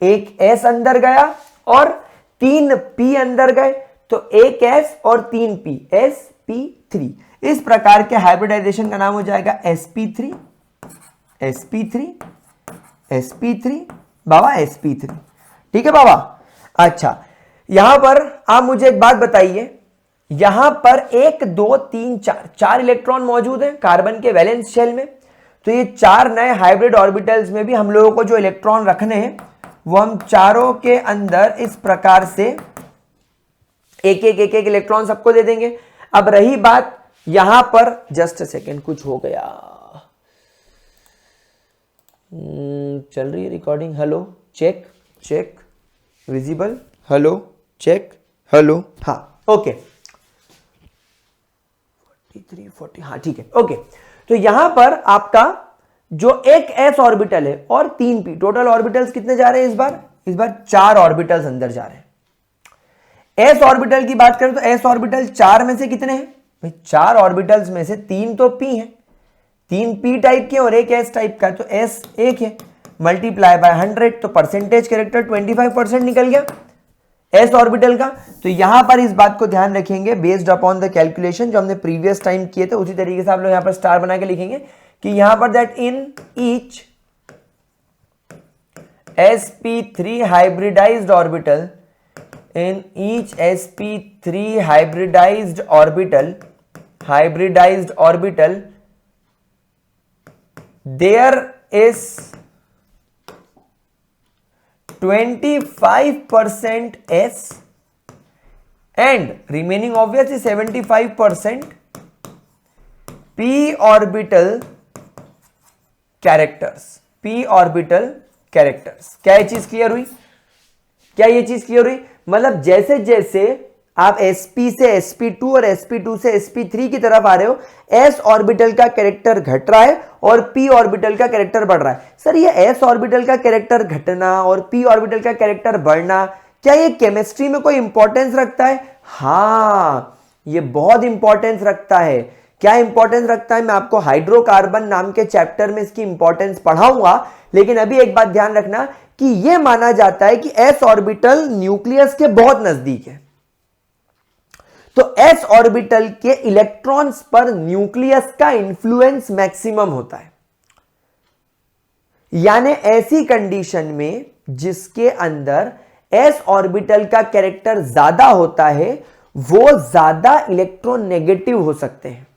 एक s अंदर गया और 3 p अंदर गए, तो एक s और 3 p, sp3। इस प्रकार के हाइब्रिडाइजेशन का नाम हो जाएगा sp3, sp3, sp3 बाबा, sp3। ठीक है बाबा? अच्छा, यहां पर आप मुझे एक बात बताइए, यहां पर 1 2 3 4 इलेक्ट्रॉन मौजूद हैं कार्बन के वैलेंस शेल में। तो ये 4 नए हाइब्रिड ऑर्बिटल्स में भी हम लोगों को जो इलेक्ट्रॉन रखने हैं वो हम चारों के अंदर इस प्रकार से एक इलेक्ट्रॉन सबको दे देंगे। अब रही बात यहां पर, जस्ट अ सेकेंड, कुछ हो गया, चल रही है recording. Hello, check check, visible, hello check, hello, हाँ ओके, 43 40, हाँ ठीक है ओके। तो यहां पर आपका जो एक s ऑर्बिटल है और 3 p, टोटल ऑर्बिटल्स कितने जा रहे हैं इस बार 4 ऑर्बिटल्स अंदर जा रहे हैं। s ऑर्बिटल की बात करें तो s ऑर्बिटल 4 में से कितने हैं भाई? 4 ऑर्बिटल्स में से 3 तो p है, 3 p टाइप के और एक s टाइप का, तो s 1 है, मल्टीप्लाई बाय 100, तो परसेंटेज कैरेक्टर 25% निकल गया। एस ऑर्बिटल का। तो यहां पर इस बात को ध्यान रखेंगे, बेस्ड अपॉन द कैलकुलेशन जो हमने प्रीवियस टाइम किए थे, उसी तरीके से आप लोग यहां पर स्टार बना के लिखेंगे कि यहां पर that in each sp3 hybridized orbital, in each sp3 hybridized orbital there is 25% s and remaining obviously 75% p orbital characters। क्या ये चीज क्लियर हुई? मतलब जैसे जैसे आप sp से sp2 और sp2 से sp3 की तरफ आ रहे हो, s ऑर्बिटल का कैरेक्टर घट रहा है और p ऑर्बिटल का कैरेक्टर बढ़ रहा है। सर ये s ऑर्बिटल का कैरेक्टर घटना और p ऑर्बिटल का कैरेक्टर बढ़ना, क्या ये केमिस्ट्री में कोई इंपॉर्टेंस रखता है? हाँ, ये बहुत इंपॉर्टेंस रखता है। क्या इंपॉर्टेंस रखता है? मैं आपको हाइड्रोकार्बन नाम के चैप्टर में इसकी इंपॉर्टेंस पढ़ाऊंगा, लेकिन अभी एक बात ध्यान रखना कि यह माना जाता है कि s ऑर्बिटल न्यूक्लियस के बहुत नजदीक है, तो s ऑर्बिटल के इलेक्ट्रॉन्स पर न्यूक्लियस का इंफ्लुएंस मैक्सिमम होता है। यानी ऐसी कंडीशन में जिसके अंदर s ऑर्बिटल का कैरेक्टर ज्यादा होता है, वो ज्यादा इलेक्ट्रोनेगेटिव हो सकते हैं,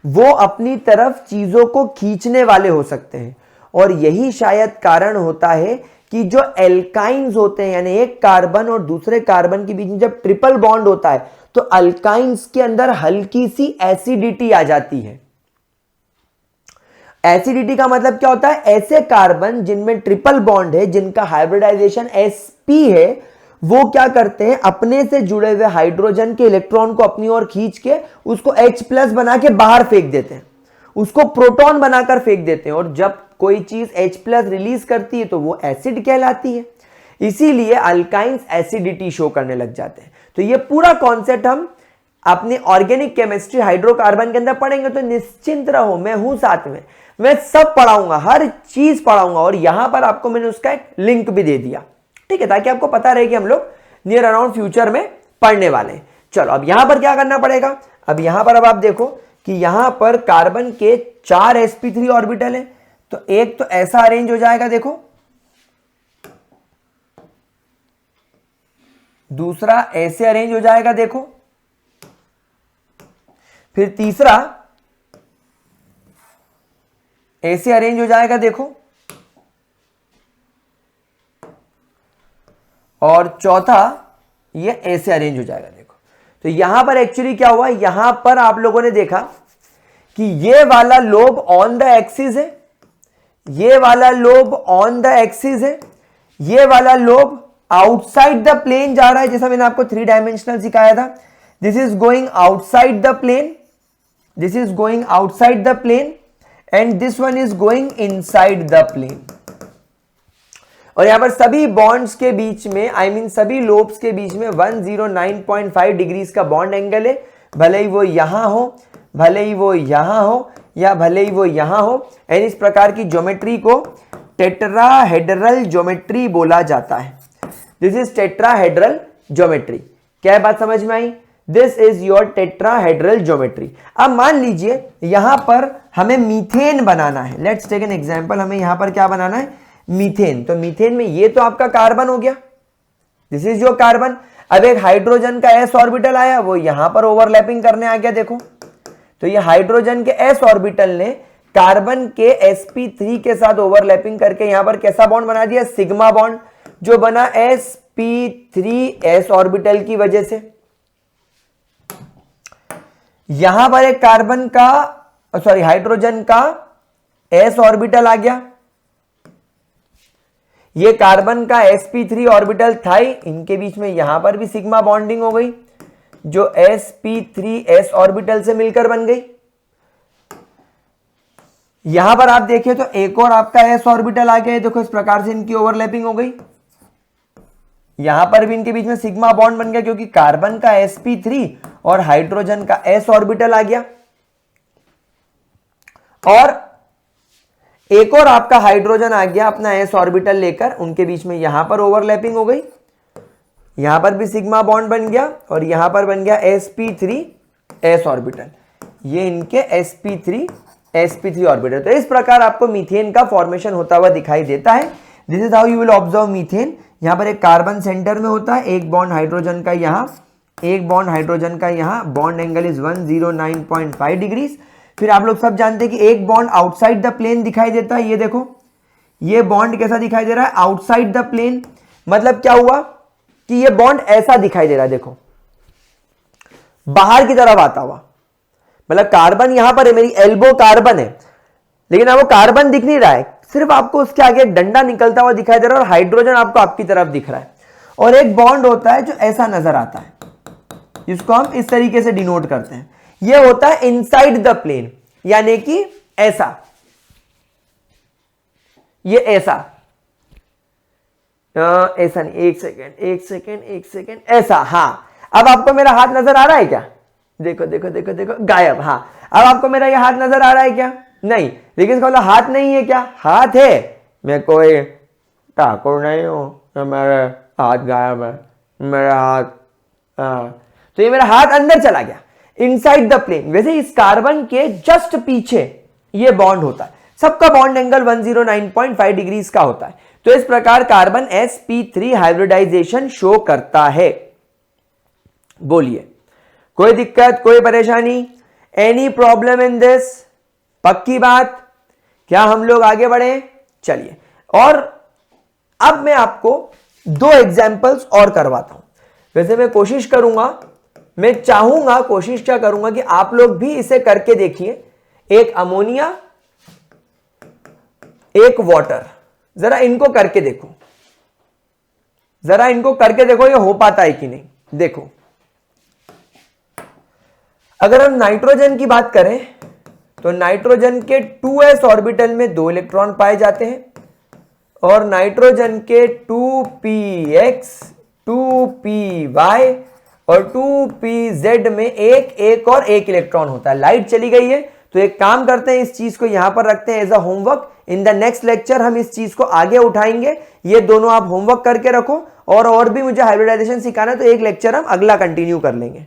वो अपनी तरफ चीजों को खींचने वाले हो सकते हैं। और यही शायद कारण होता है कि जो एल्काइंस होते हैं, यानी एक कार्बन और दूसरे कार्बन के बीच में जब ट्रिपल बॉन्ड होता है, तो अल्काइंस के अंदर हल्की सी एसिडिटी आ जाती है। एसिडिटी का मतलब क्या होता है? ऐसे कार्बन जिनमें ट्रिपल बॉन्ड है, जिनका हाइब्रिडाइजेशन sp है, वो क्या करते हैं, अपने से जुड़े हुए हाइड्रोजन के इलेक्ट्रॉन को अपनी ओर खींच के उसको H+ बना के बाहर फेंक देते हैं, उसको प्रोटॉन बनाकर फेंक देते हैं। और जब कोई चीज H+ रिलीज करती है तो वो एसिड कहलाती है। इसीलिए अल्काइंस एसिडिटी शो करने लग जाते हैं। तो ये पूरा कॉन्सेप्ट हम अपने ऑर्गेनिक केमिस्ट्री हाइड्रोकार्बन के अंदर पढ़ेंगे, तो निश्चिंत रहो, मैं हूं साथ में, मैं सब पढ़ाऊंगा, हर चीज पढ़ाऊंगा। और यहां पर आपको मैंने उसका एक लिंक भी दे दिया, ठीक है, ताकि आपको पता रहे कि हम लोग नियर अराउंड फ्यूचर में पढ़ने वाले हैं। चलो अब यहां पर क्या करना पड़ेगा? अब यहां पर अब आप देखो कि यहां पर कार्बन के 4 sp3 ऑर्बिटल है, तो एक तो ऐसा अरेंज हो जाएगा, देखो, दूसरा ऐसे अरेंज हो जाएगा, देखो, फिर तीसरा ऐसे अरेंज हो जाएगा, देखो, और चौथा ये ऐसे अरेंज हो जाएगा, देखो। तो यहां पर एक्चुअली क्या हुआ, यहां पर आप लोगों ने देखा कि ये वाला लोब ऑन द एक्सिस है, ये वाला लोब ऑन द एक्सिस है, ये वाला लोब आउटसाइड द प्लेन जा रहा है, जैसा मैंने आपको 3 डायमेंशनल सिखाया था। This is going outside the plane, this is going outside the plane, and this one is going inside the plane. और यहां पर सभी बॉन्ड्स के बीच में, सभी लोब्स के बीच में 109.5 डिग्रीज का बॉन्ड एंगल है, भले ही वो यहां हो, भले ही वो यहां हो, या भले ही वो यहां हो। एंड इस प्रकार की ज्योमेट्री को टेट्राहेड्रल ज्योमेट्री बोला जाता है। This is tetrahedral geometry. क्या बात समझ में आई? This is your tetrahedral geometry. अब मान लीजिए यहां पर हमें मीथेन बनाना है। लेट्स टेक एन एग्जांपल, हमें यहां पर क्या बनाना है? मीथेन। तो मीथेन में ये तो आपका कार्बन हो गया, दिस इज योर कार्बन। अब एक हाइड्रोजन का s ऑर्बिटल आया, वो यहां पर ओवरलैपिंग करने आ गया, देखो। तो ये हाइड्रोजन के s ऑर्बिटल ने कार्बन के sp3 के साथ ओवरलैपिंग करके यहां पर कैसा बॉन्ड बना दिया? सिग्मा बॉन्ड, जो बना sp3s ऑर्बिटल की वजह से। यहां पर एक कार्बन का हाइड्रोजन का s ऑर्बिटल आ गया, ये कार्बन का sp3 ऑर्बिटल था ही, इनके बीच में यहां पर भी सिग्मा बॉन्डिंग हो गई, जो sp3s ऑर्बिटल से मिलकर बन गई। यहां पर आप देखिए तो एक और आपका s ऑर्बिटल आ गया, देखो इस प्रकार से इनकी ओवरलैपिंग हो गई। यहां पर भी इनके बीच में सिग्मा बॉन्ड बन गया, क्योंकि कार्बन का sp3 और हाइड्रोजन का s ऑर्बिटल आ गया। और एक और आपका हाइड्रोजन आ गया अपना s ऑर्बिटल लेकर, उनके बीच में यहां पर ओवरलैपिंग हो गई। यहां पर भी सिग्मा बॉन्ड बन गया और यहां पर बन गया sp3s ऑर्बिटल, ये इनके sp3 ऑर्बिटल। तो इस प्रकार आपको मीथेन का फॉर्मेशन होता हुआ दिखाई देता है। This is how you will observe methane. यहां पर एक कार्बन सेंटर में होता है, एक बॉन्ड हाइड्रोजन का यहां, एक बॉन्ड हाइड्रोजन का यहां, बॉन्ड एंगल इज 109.5 डिग्रीज। फिर आप लोग सब जानते हैं कि एक बॉन्ड आउटसाइड द प्लेन दिखाई देता है, ये देखो ये बॉन्ड कैसा दिखाई दे रहा है, आउटसाइड द प्लेन। मतलब क्या हुआ कि ये बॉन्ड ऐसा दिखाई दे रहा है, देखो बाहर की तरफ आता हुआ, मतलब कार्बन यहां पर है, मेरी एल्बो कार्बन है, लेकिन आपको कार्बन दिख नहीं रहा है, सिर्फ आपको उसके आगे एक डंडा निकलता हुआ दिखाई दे रहा है और हाइड्रोजन आपको आपकी तरफ दिख रहा है। और एक बॉन्ड होता है जो ऐसा नजर आता है, जिसको हम इस तरीके से डिनोट करते हैं, ये होता है इनसाइड द प्लेन, यानी कि ऐसा, ये ऐसा, ऐसा नहीं, एक सेकेंड, ऐसा। हाँ, अब आपको मेरा हाथ नजर आ रहा है क्या? देखो देखो देखो देखो, गायब। हाँ, अब आपको मेरा ये हाथ नजर आ रहा है क्या? नहीं। लेकिन इसका मतलब हाथ नहीं है क्या? हाथ है, मैं कोई ठाकुर नहीं हूं, मेरा हाथ गायब है, मेरा हाथ, तो ये मेरा हाथ अंदर चला गया, इनसाइड द प्लेन। वैसे इस कार्बन के जस्ट पीछे ये बॉन्ड होता है, सबका बॉन्ड एंगल 109.5 डिग्रीज का होता है। तो इस प्रकार कार्बन sp3 हाइब्रिडाइजेशन शो करता है। बोलिए, कोई दिक्कत, कोई परेशानी, एनी प्रॉब्लम इन दिस? पक्की बात? क्या हम लोग आगे बढ़े? चलिए, और अब मैं आपको 2 एग्जाम्पल्स और करवाता हूं। वैसे मैं कोशिश करूंगा, मैं चाहूंगा, कोशिश क्या करूंगा कि आप लोग भी इसे करके देखिए। एक अमोनिया, एक वाटर, जरा इनको करके देखो, जरा इनको करके देखो, ये हो पाता है कि नहीं। देखो, अगर हम नाइट्रोजन की बात करें तो नाइट्रोजन के 2s ऑर्बिटल में 2 इलेक्ट्रॉन पाए जाते हैं और नाइट्रोजन के 2px, 2py और 2pz में एक और एक इलेक्ट्रॉन होता है। लाइट चली गई है, तो एक काम करते हैं, इस चीज को यहां पर रखते हैं as a homework. In the next lecture हम इस चीज को आगे उठाएंगे। ये दोनों आप होमवर्क करके रखो, और भी मुझे हाइब्रिडाइजेशन सिखाना है तो एक लेक्चर हम अगला कंटिन्यू कर लेंगे।